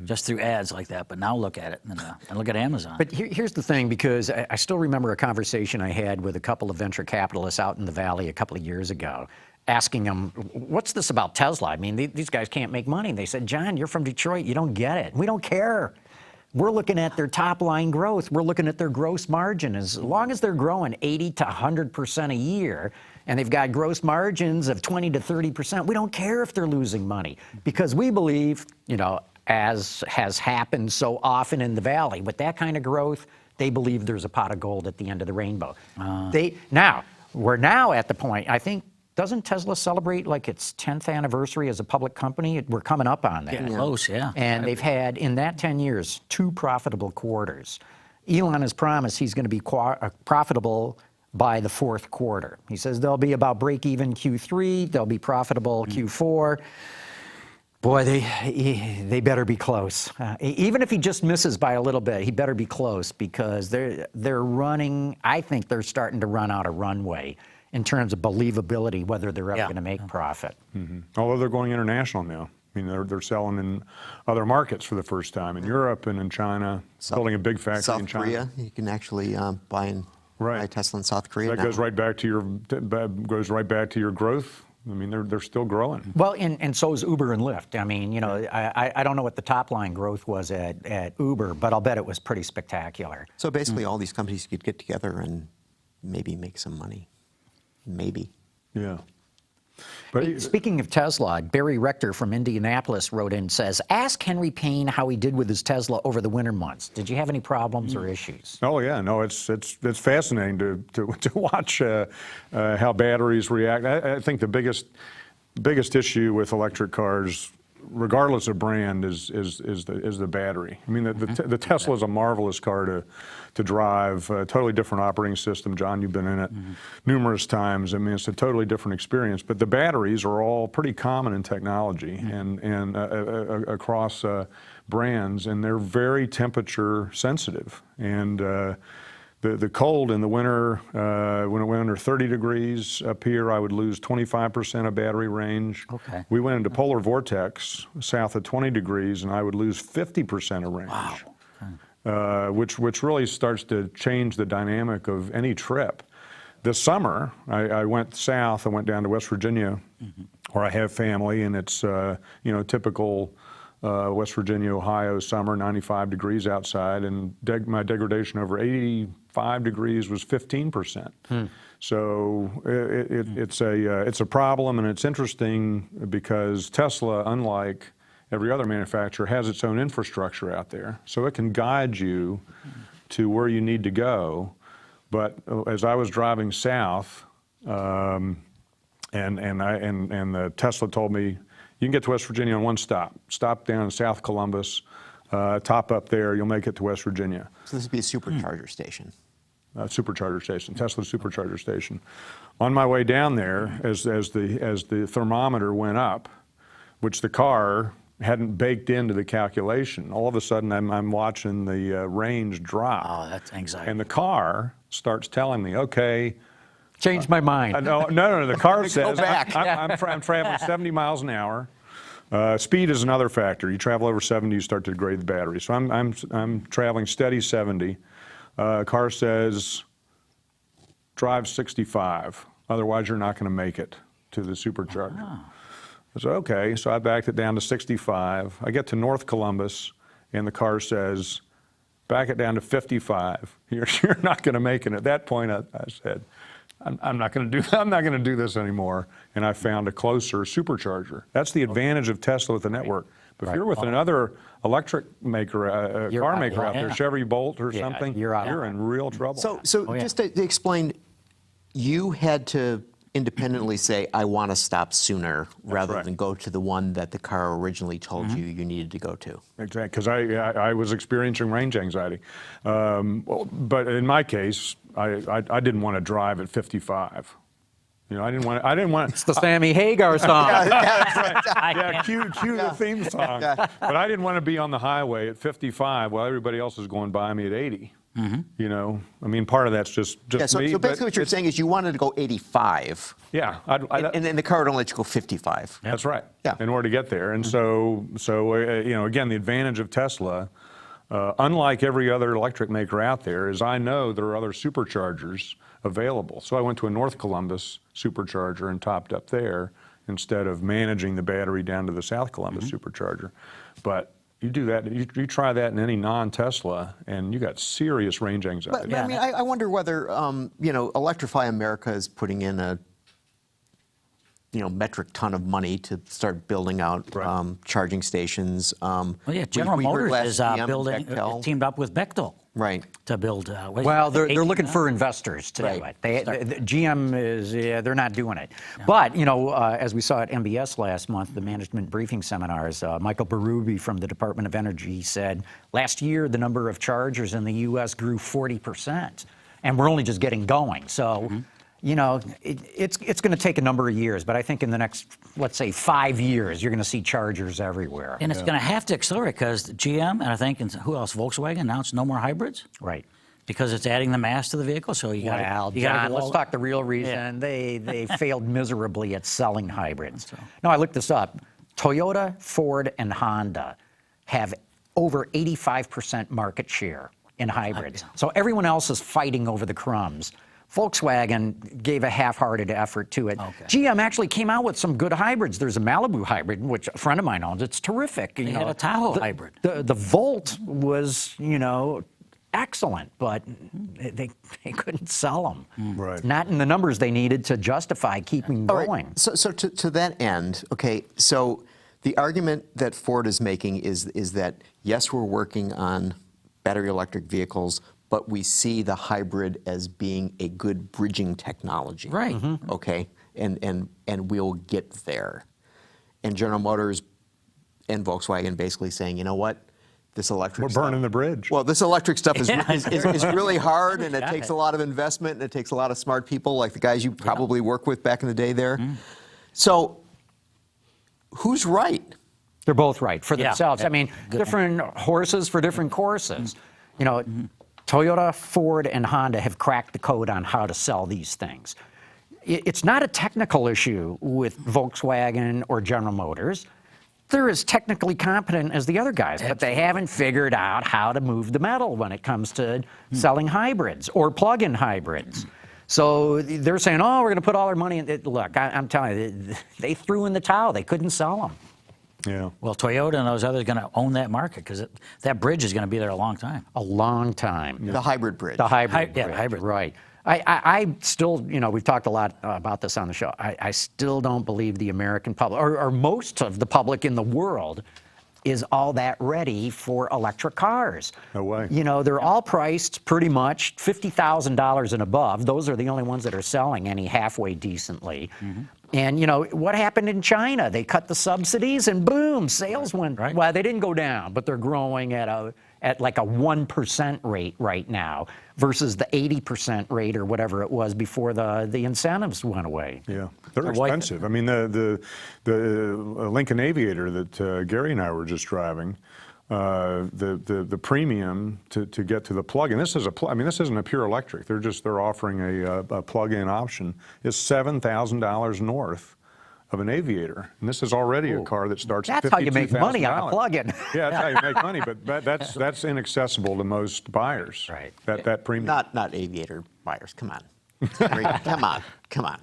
just through ads like that? But now look at it, and look at Amazon. But here's the thing, because I still remember a conversation I had with a couple of venture capitalists out in the Valley a couple of years ago, asking them, what's this about Tesla? I mean, these guys can't make money. And they said, John, you're from Detroit. You don't get it. We don't care. We're looking at their top line growth. We're looking at their gross margin. As long as they're growing 80 to 100% a year, and they've got gross margins of 20 to 30%, we don't care if they're losing money, because we believe, you know, as has happened so often in the Valley, with that kind of growth, they believe there's a pot of gold at the end of the rainbow. We're now at the point, I think, doesn't Tesla celebrate like its 10th anniversary as a public company? We're coming up on that. Getting close, yeah. And they've had, in that 10 years, 2 profitable quarters. Elon has promised he's going to be profitable by the 4th quarter. He says they'll be about break-even Q3, they'll be profitable Q4. Boy, they better be close. Even if he just misses by a little bit, he better be close, because they're running, I think they're starting to run out of runway in terms of believability, whether they're ever going to make profit. Although they're going international now. I mean, they're selling in other markets for the first time, in Europe and in China, building a big factory South in China. Korea, you can actually buy Tesla in South Korea. That now. goes right back to your growth. I mean, they're still growing. Well, and so is Uber and Lyft. I mean, you know, I don't know what the top line growth was at Uber, but I'll bet it was pretty spectacular. So basically, all these companies could get together and maybe make some money. Maybe. Yeah. But Speaking of Tesla, Barry Rector from Indianapolis wrote in and says, ask Henry Payne how he did with his Tesla over the winter months. Did you have any problems or issues? oh yeah, no, it's fascinating to watch how batteries react. I think the biggest issue with electric cars, regardless of brand, is the battery. I mean, the Tesla is a marvelous car to drive. A totally different operating system. John, you've been in it numerous times. I mean, it's a totally different experience. But the batteries are all pretty common in technology and across brands, and they're very temperature sensitive. And the cold in the winter, when it went under 30 degrees up here, I would lose 25% of battery range. Okay. We went into polar vortex south of 20 degrees, and I would lose 50% of range. Wow. Which really starts to change the dynamic of any trip. This summer, I went south. I went down to West Virginia, where I have family, and it's typical West Virginia, Ohio summer, 95 degrees outside, and my degradation over 85 degrees was 15%. So it's a problem, and it's interesting because Tesla, unlike every other manufacturer, has its own infrastructure out there, so it can guide you to where you need to go. But as I was driving south, and the Tesla told me, you can get to West Virginia in one stop. Stop down in South Columbus, top up there, you'll make it to West Virginia. So this would be a supercharger station. Supercharger station, Tesla supercharger station. On my way down there, as the thermometer went up, which the car hadn't baked into the calculation. All of a sudden, I'm watching the range drop. Oh, that's anxiety. And the car starts telling me, okay. Changed my mind. No. The car says, back. I'm traveling 70 miles an hour. Speed is another factor. You travel over 70, you start to degrade the battery. So I'm traveling steady 70. Car says, drive 65. Otherwise, you're not going to make it to the supercharger. I said, okay. So I backed it down to 65. I get to North Columbus, and the car says, back it down to 55. You're not going to make it. At that point, I said, I'm not going to do this anymore. And I found a closer supercharger. That's the advantage of Tesla with the network. But if you're with another electric maker, car maker out there, Chevy Bolt or something, you're out. you're in real trouble. So just to explain, you had to independently say, I want to stop sooner, rather right. than go to the one that the car originally told you needed to go to. Exactly, because I was experiencing range anxiety. But in my case, I didn't want to drive at 55. You know, I didn't want. It's the Sammy Hagar song. That's right. Yeah, cue the theme song. But I didn't want to be on the highway at 55 while everybody else is going by me at 80. You know, I mean, part of that's just Yeah, so me. basically but what you're saying is you wanted to go 85, yeah, and then the car would only let you go 55. that's right. Yeah. In order to get there, and so you know, again, the advantage of Tesla, unlike every other electric maker out there, is I know there are other superchargers available. So I went to a North Columbus supercharger and topped up there instead of managing the battery down to the South Columbus supercharger. But you do that, you try that in any non-Tesla, and you got serious range anxiety. But I mean, I wonder whether, you know, Electrify America is putting in a, you know, metric ton of money to start building out charging stations. Well, yeah, General Motors is building, teamed up with Bechtel. Right. To build. Well, they're looking for investors to do it. GM is, they're not doing it. But, you know, as we saw at MBS last month, the management briefing seminars, Michael Berube from the Department of Energy said last year the number of chargers in the U.S. grew 40%, and we're only just getting going. So, you know, it's going to take a number of years, but I think in the next, let's say, 5 years, you're going to see chargers everywhere. And it's going to have to accelerate because GM and I think, and who else, Volkswagen announced no more hybrids. Right. Because it's adding the mass to the vehicle, so you got to. Well, John, let's talk the real reason. They failed miserably at selling hybrids. No, I looked this up. Toyota, Ford, and Honda have over 85% market share in hybrids. So everyone else is fighting over the crumbs. Volkswagen gave a half-hearted effort to it. GM actually came out with some good hybrids. There's a Malibu hybrid, which a friend of mine owns. It's terrific. They had a Tahoe hybrid. The Volt was, you know, excellent, but they couldn't sell them. Right. Not in the numbers they needed to justify keeping All going. right. So to that end, okay, so the argument that Ford is making is that, yes, we're working on battery electric vehicles, but we see the hybrid as being a good bridging technology. Right. Okay, and we'll get there. And General Motors and Volkswagen basically saying, you know what, this electric We're burning the bridge. Well, this electric stuff is really hard, and it takes a lot of investment, and it takes a lot of smart people, like the guys you probably work with back in the day there. So, who's right? They're both right for themselves. Yeah. I mean, different horses for different courses. You know, Toyota, Ford, and Honda have cracked the code on how to sell these things. It's not a technical issue with Volkswagen or General Motors. They're as technically competent as the other guys, but they haven't figured out how to move the metal when it comes to selling hybrids or plug-in hybrids. So they're saying, oh, we're going to put all our money in it. Look, I'm telling you, they threw in the towel. They couldn't sell them. Yeah. Well, Toyota and those others are going to own that market because that bridge is going to be there a long time. A long time. The hybrid bridge. The hybrid. Yeah, bridge, hybrid. Right. I still, you know, we've talked a lot about this on the show. I still don't believe the American public, or most of the public in the world, is all that ready for electric cars. No way. You know, they're all priced pretty much $50,000 and above. Those are the only ones that are selling any halfway decently. And what happened in China? They cut the subsidies, and boom, sales went. Right. Well, they didn't go down, but they're growing at like a 1% rate right now, versus the 80% rate or whatever it was before the incentives went away. Yeah, they're why- expensive. I mean, the Lincoln Aviator that Gary and I were just driving, the premium to get to the plug-in. This is this isn't a pure electric. They're offering a plug-in option. Is $7,000 north of an Aviator, and this is already a car that starts at That's how you make money on a $52,000. plug-in. Yeah, that's how you make money, but that's inaccessible to most buyers. Right. That premium. Not Aviator buyers. Come on. Come on.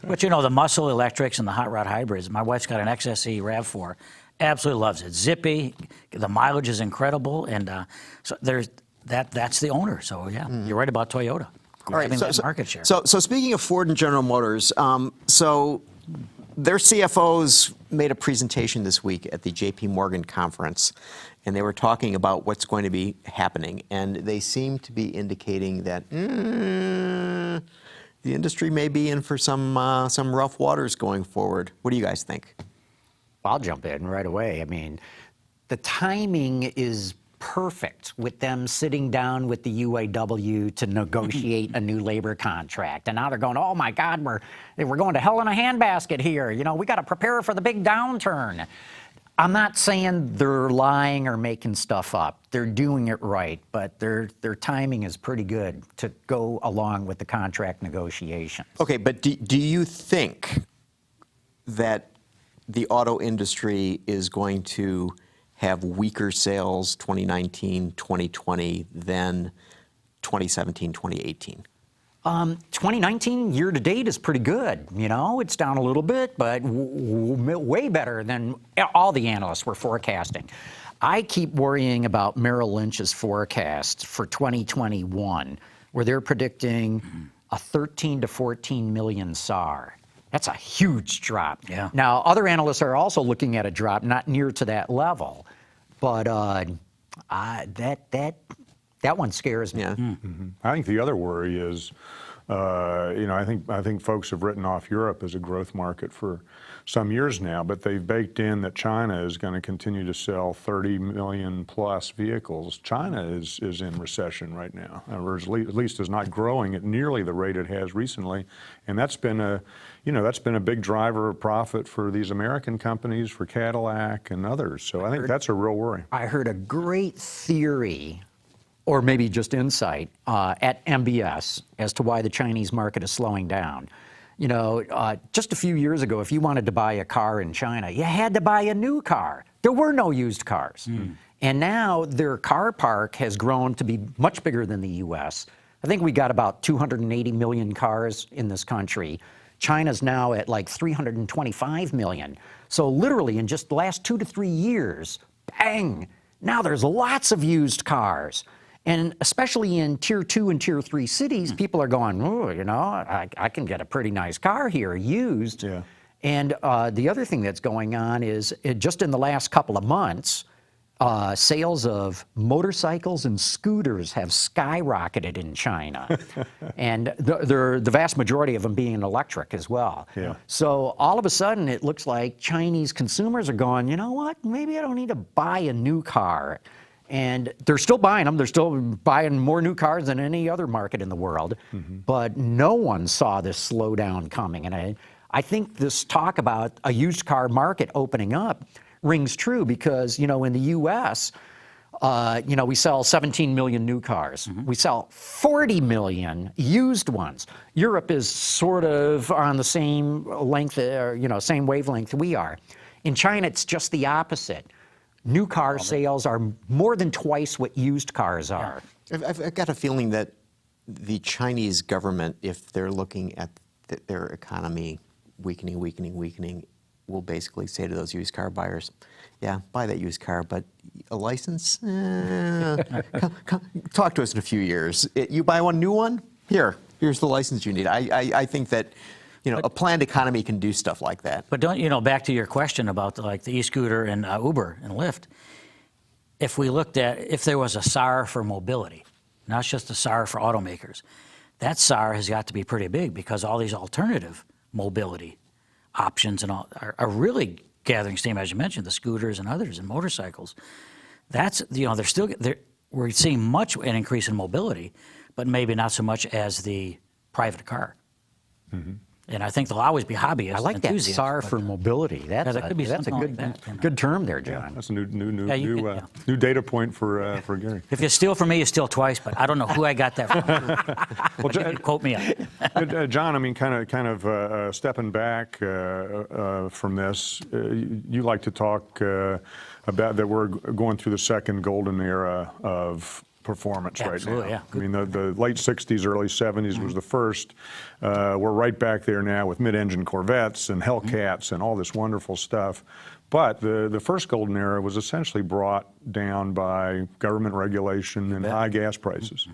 But the muscle electrics and the hot rod hybrids. My wife's got an XSE RAV4. Absolutely loves it. Zippy. The mileage is incredible, and so that's the owner. So yeah, you're right about Toyota. All right, Having that market share. So speaking of Ford and General Motors, so their CFOs made a presentation this week at the JP Morgan conference, and they were talking about what's going to be happening, and they seem to be indicating that the industry may be in for some rough waters going forward. What do you guys think? I'll jump in right away. I mean, the timing is perfect with them sitting down with the UAW to negotiate a new labor contract. And now they're going, oh my God, we're going to hell in a handbasket here. We got to prepare for the big downturn. I'm not saying they're lying or making stuff up. They're doing it right, but their timing is pretty good to go along with the contract negotiations. Okay, but do you think that the auto industry is going to have weaker sales 2019, 2020 than 2017, 2018? 2019 year to date is pretty good. It's down a little bit, but way better than all the analysts were forecasting. I keep worrying about Merrill Lynch's forecast for 2021, where they're predicting a 13 to 14 million SAR. That's a huge drop. Yeah. Now, other analysts are also looking at a drop not near to that level, but that one scares me. Yeah. I think the other worry is, I think folks have written off Europe as a growth market for some years now, but they've baked in that China is going to continue to sell 30 million plus vehicles. China is in recession right now, or at least is not growing at nearly the rate it has recently, and that's been a big driver of profit for these American companies, for Cadillac and others. So I think that's a real worry. I heard a great theory, or maybe just insight, at MBS as to why the Chinese market is slowing down. Just a few years ago, if you wanted to buy a car in China, you had to buy a new car. There were no used cars. And now their car park has grown to be much bigger than the U.S. I think we got about 280 million cars in this country. China's now at like 325 million. So literally in just the last 2 to 3 years, bang, now there's lots of used cars. And especially in Tier 2 and Tier 3 cities, people are going, oh, I can get a pretty nice car here, used. Yeah. And the other thing that's going on is just in the last couple of months, sales of motorcycles and scooters have skyrocketed in China. And the vast majority of them being electric as well. Yeah. So all of a sudden, it looks like Chinese consumers are going, you know what, maybe I don't need to buy a new car. And they're still buying them. They're still buying more new cars than any other market in the world. But no one saw this slowdown coming. And I think this talk about a used car market opening up rings true because, in the U.S., we sell 17 million new cars. We sell 40 million used ones. Europe is sort of on the same length, same wavelength we are. In China, it's just the opposite. New car sales are more than twice what used cars are. I've got a feeling that the Chinese government, if they're looking at their economy weakening, will basically say to those used car buyers, yeah, buy that used car, but a license? Come, talk to us in a few years. You buy one new one? Here's the license you need. I think that a planned economy can do stuff like that. But don't back to your question about the e-scooter and Uber and Lyft. If we looked at if there was a SAR for mobility, not just a SAR for automakers, that SAR has got to be pretty big because all these alternative mobility options and all are really gathering steam, as you mentioned, the scooters and others and motorcycles. That's, we're seeing much an increase in mobility, but maybe not so much as the private car. And I think there'll always be hobbyists. I like that enthusiasts, SAR but, for mobility. That's that could be that's a something good like that. good term there, John. That's a new Yeah, new data point for Gary. If you steal from me, you steal twice, but I don't know who I got that from. Well, You can quote me on. John, I mean, kind of stepping back from this, you like to talk about that we're going through the second golden era of performance Absolutely, right now. yeah. I mean, the late 60s, early 70s was the first. We're right back there now with mid-engine Corvettes and Hellcats and all this wonderful stuff. But the first golden era was essentially brought down by government regulation and high gas prices.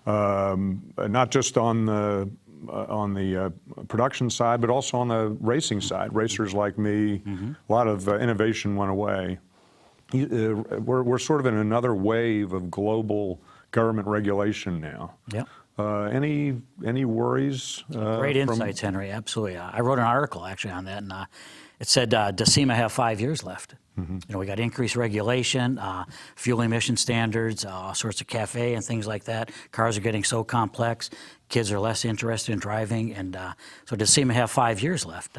Not just on the production side, but also on the racing side. Racers like me, a lot of innovation went away. We're sort of in another wave of global government regulation now. Yep. Any worries? Great insights, Henry. Absolutely. I wrote an article actually on that, and it said, does SEMA have 5 years left? We got increased regulation, fuel emission standards, all sorts of CAFE and things like that. Cars are getting so complex, kids are less interested in driving, and so does SEMA have 5 years left?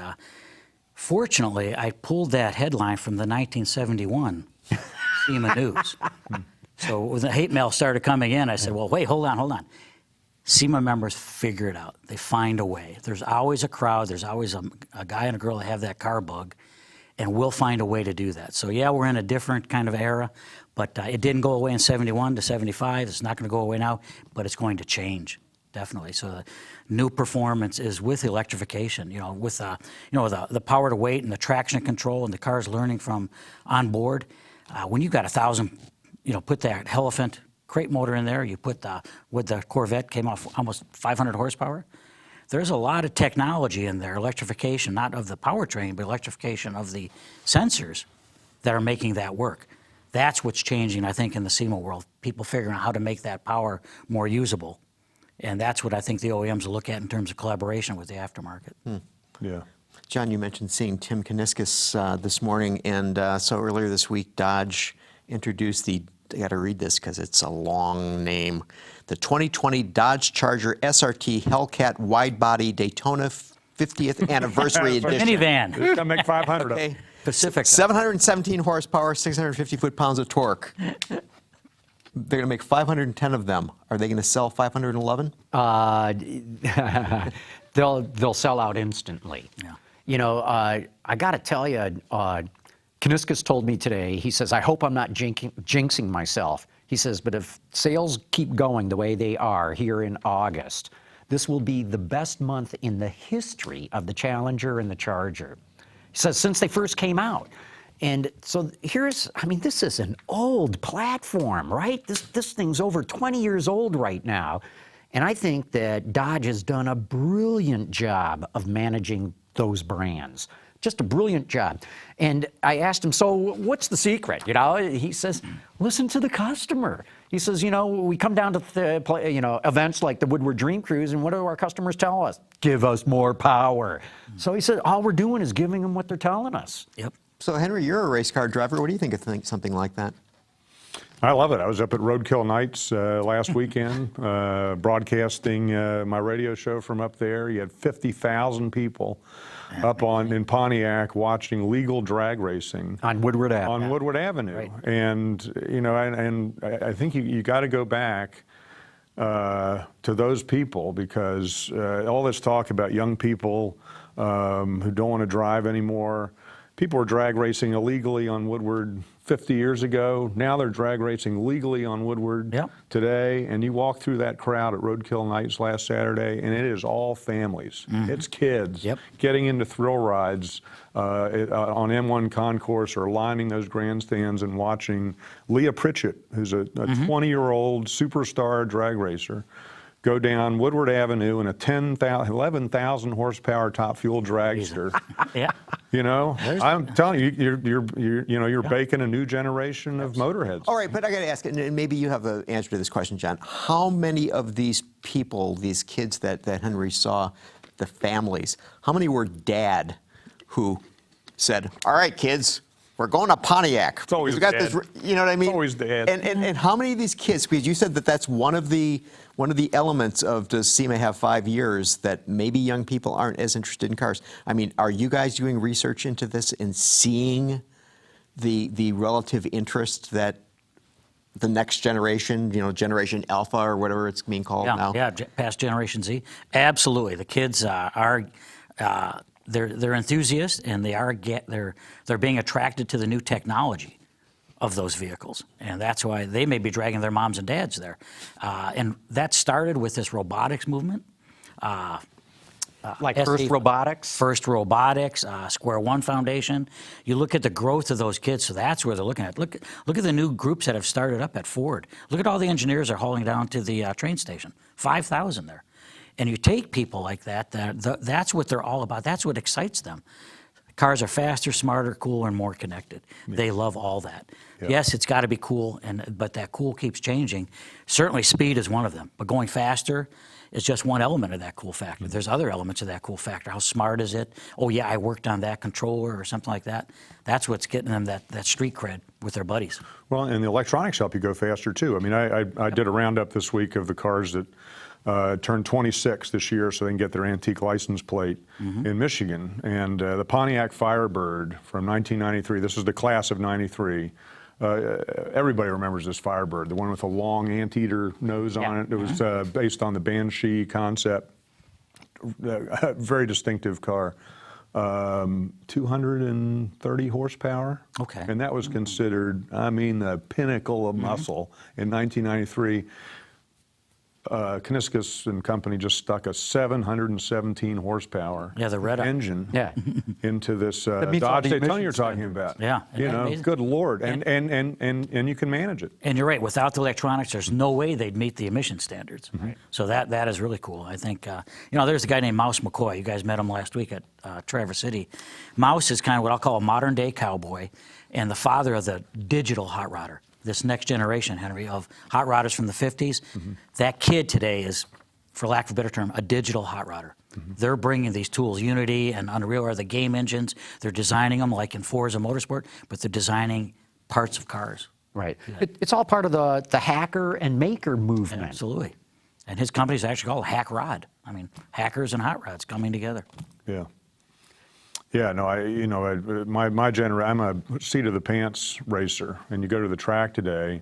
Fortunately, I pulled that headline from the 1971 SEMA News. So when the hate mail started coming in, I said, well, wait, hold on. SEMA members figure it out. They find a way. There's always a crowd. There's always a guy and a girl that have that car bug, and we'll find a way to do that. So yeah, we're in a different kind of era, but it didn't go away in 71 to 75. It's not going to go away now, but it's going to change. Definitely. So the new performance is with electrification, with the power to weight and the traction control and the cars learning from on board. When you've got 1,000, put that Elephant crate motor in there, you put with the Corvette came off almost 500 horsepower. There's a lot of technology in there, electrification, not of the powertrain, but electrification of the sensors that are making that work. That's what's changing, I think, in the SEMA world. People figuring out how to make that power more usable. And that's what I think the OEMs will look at in terms of collaboration with the aftermarket. Yeah. John, you mentioned seeing Tim Kuniskis this morning, and so earlier this week, Dodge introduced I got to read this because it's a long name, the 2020 Dodge Charger SRT Hellcat Widebody Daytona 50th Anniversary Edition. Minivan. It's gonna make 500 of them. Pacifica. 717 horsepower, 650 foot-pounds of torque. They're going to make 510 of them. Are they going to sell 511? They'll sell out instantly. Yeah. I got to tell you, Kuniskis told me today, he says, I hope I'm not jinxing myself. He says, but if sales keep going the way they are here in August, this will be the best month in the history of the Challenger and the Charger. He says, since they first came out. And so this is an old platform, right? This thing's over 20 years old right now. And I think that Dodge has done a brilliant job of managing those brands. Just a brilliant job. And I asked him, so what's the secret? He says, listen to the customer. He says, we come down to events like the Woodward Dream Cruise, and what do our customers tell us? Give us more power. So he said, all we're doing is giving them what they're telling us. Yep. So, Henry, you're a race car driver. What do you think of something like that? I love it. I was up at Roadkill Nights last weekend, broadcasting my radio show from up there. You had 50,000 people up in Pontiac watching legal drag racing On Woodward Avenue. On Woodward Avenue, Right. and I think you got to go back to those people, because all this talk about young people who don't want to drive anymore. People were drag racing illegally on Woodward 50 years ago. Now they're drag racing legally on Woodward Yep. today. And you walk through that crowd at Roadkill Nights last Saturday, and it is all families. It's kids Yep. getting into thrill rides on M1 Concourse or lining those grandstands and watching Leah Pritchett, who's a 20-year-old superstar drag racer, go down Woodward Avenue in a 11,000 horsepower top fuel dragster. Yeah. I'm telling you, you're baking a new generation of motorheads. All right, but I got to ask, and maybe you have an answer to this question, John. How many of these people, these kids that Henry saw, the families, how many were dad who said, "All right, kids, we're going to Pontiac." It's always We got Dad. this, you know what I mean? It's always Dad. And how many of these kids? Because you said that that's one of the elements of does SEMA have 5 years that maybe young people aren't as interested in cars. I mean, are you guys doing research into this and seeing the relative interest that the next generation, Generation Alpha or whatever it's being called now? Yeah, past Generation Z. Absolutely. The kids are they're enthusiasts, and they're being attracted to the new technology of those vehicles, and that's why they may be dragging their moms and dads there. And that started with this robotics movement. Like First Robotics? First Robotics, Square One Foundation. You look at the growth of those kids, so that's where they're looking at. Look at the new groups that have started up at Ford. Look at all the engineers they're hauling down to the train station. 5,000 there. And you take people like that, that's what they're all about. That's what excites them. Cars are faster, smarter, cooler, and more connected. Yeah. They love all that. Yeah. Yes, it's got to be cool, but that cool keeps changing. Certainly speed is one of them, but going faster is just one element of that cool factor. There's other elements of that cool factor. How smart is it? Oh yeah, I worked on that controller or something like that. That's what's getting them that street cred with their buddies. Well, and the electronics help you go faster too. I mean, I did a roundup this week of the cars that turned 26 this year, so they can get their antique license plate in Michigan. And the Pontiac Firebird from 1993, this is the class of 93. Everybody remembers this Firebird, the one with a long anteater nose on it. It was based on the Banshee concept. Very distinctive car. 230 horsepower. Okay. And that was considered, the pinnacle of muscle in 1993. Kniskus and company just stuck a 717 horsepower engine into this Dodge Daytona you're talking about. Yeah. Good Lord. And you can manage it. And you're right. Without the electronics, there's no way they'd meet the emission standards. Right. So that is really cool. I think, there's a guy named Mouse McCoy. You guys met him last week at Traverse City. Mouse is kind of what I'll call a modern day cowboy and the father of the digital hot rodder. This next generation, Henry, of hot rodders from the 50s, that kid today is, for lack of a better term, a digital hot rodder. They're bringing these tools, Unity and Unreal are the game engines. They're designing them like in Forza Motorsport, but they're designing parts of cars. Right. It's all part of the hacker and maker movement. Absolutely. And his company's actually called Hack Rod. I mean, hackers and hot rods coming together. Yeah. Yeah, no, I'm a seat of the pants racer, and you go to the track today,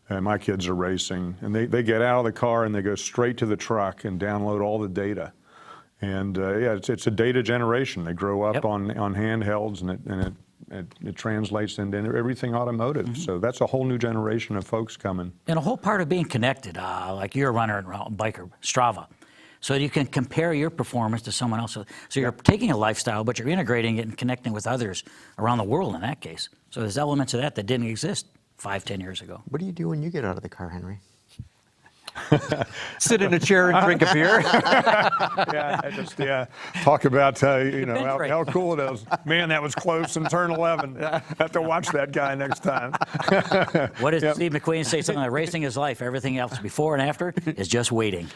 and my kids are racing, and they get out of the car and they go straight to the truck and download all the data. And it's a data generation. They grow up on handhelds, and it translates into everything automotive. So that's a whole new generation of folks coming. And a whole part of being connected, like you're a runner and biker, Strava. So you can compare your performance to someone else. So you're taking a lifestyle, but you're integrating it and connecting with others around the world in that case. So there's elements of that didn't exist 5-10 years ago. What do you do when you get out of the car, Henry? Sit in a chair and drink a beer. Talk about how cool it is. Man, that was close in turn 11. Have to watch that guy next time. What does Steve McQueen say? Something like racing is life. Everything else before and after is just waiting.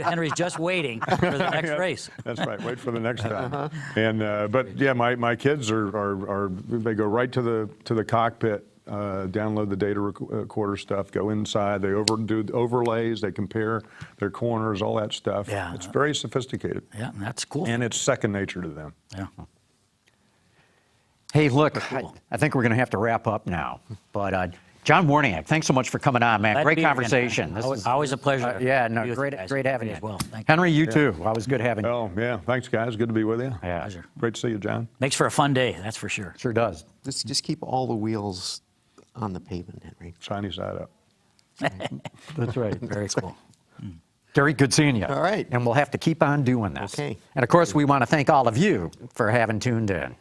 Henry's just waiting for the next race. That's right. Wait for the next time. And my kids they go right to the cockpit. Download the data recorder stuff, go inside, they do overlays, they compare their corners, all that stuff. Yeah, it's very sophisticated. Yeah, that's cool. And it's second nature to them. Yeah. Hey, look, I think we're going to have to wrap up now. But John Waraniak, thanks so much for coming on, man. Great conversation. Always a pleasure. Great having you. As well. Thank Henry, you too. Always good having you. Oh, yeah. Thanks, guys. Good to be with you. Yeah. Pleasure. Great to see you, John. Makes for a fun day, that's for sure. Sure does. Just keep all the wheels on the pavement, Henry. Shiny side up. That's right. Very cool. Gary, good seeing you. All right. And we'll have to keep on doing this. Okay. And of course, we want to thank all of you for having tuned in.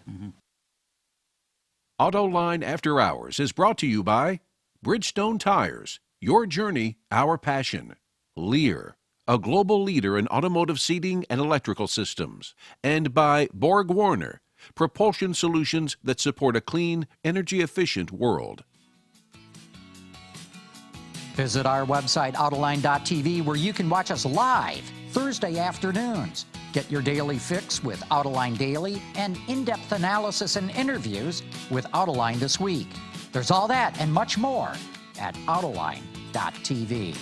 Autoline After Hours is brought to you by Bridgestone Tires, your journey, our passion. Lear, a global leader in automotive seating and electrical systems. And by Borg Warner, propulsion solutions that support a clean, energy-efficient world. Visit our website, Autoline.tv, where you can watch us live Thursday afternoons. Get your daily fix with Autoline Daily and in-depth analysis and interviews with Autoline This Week. There's all that and much more at Autoline.tv.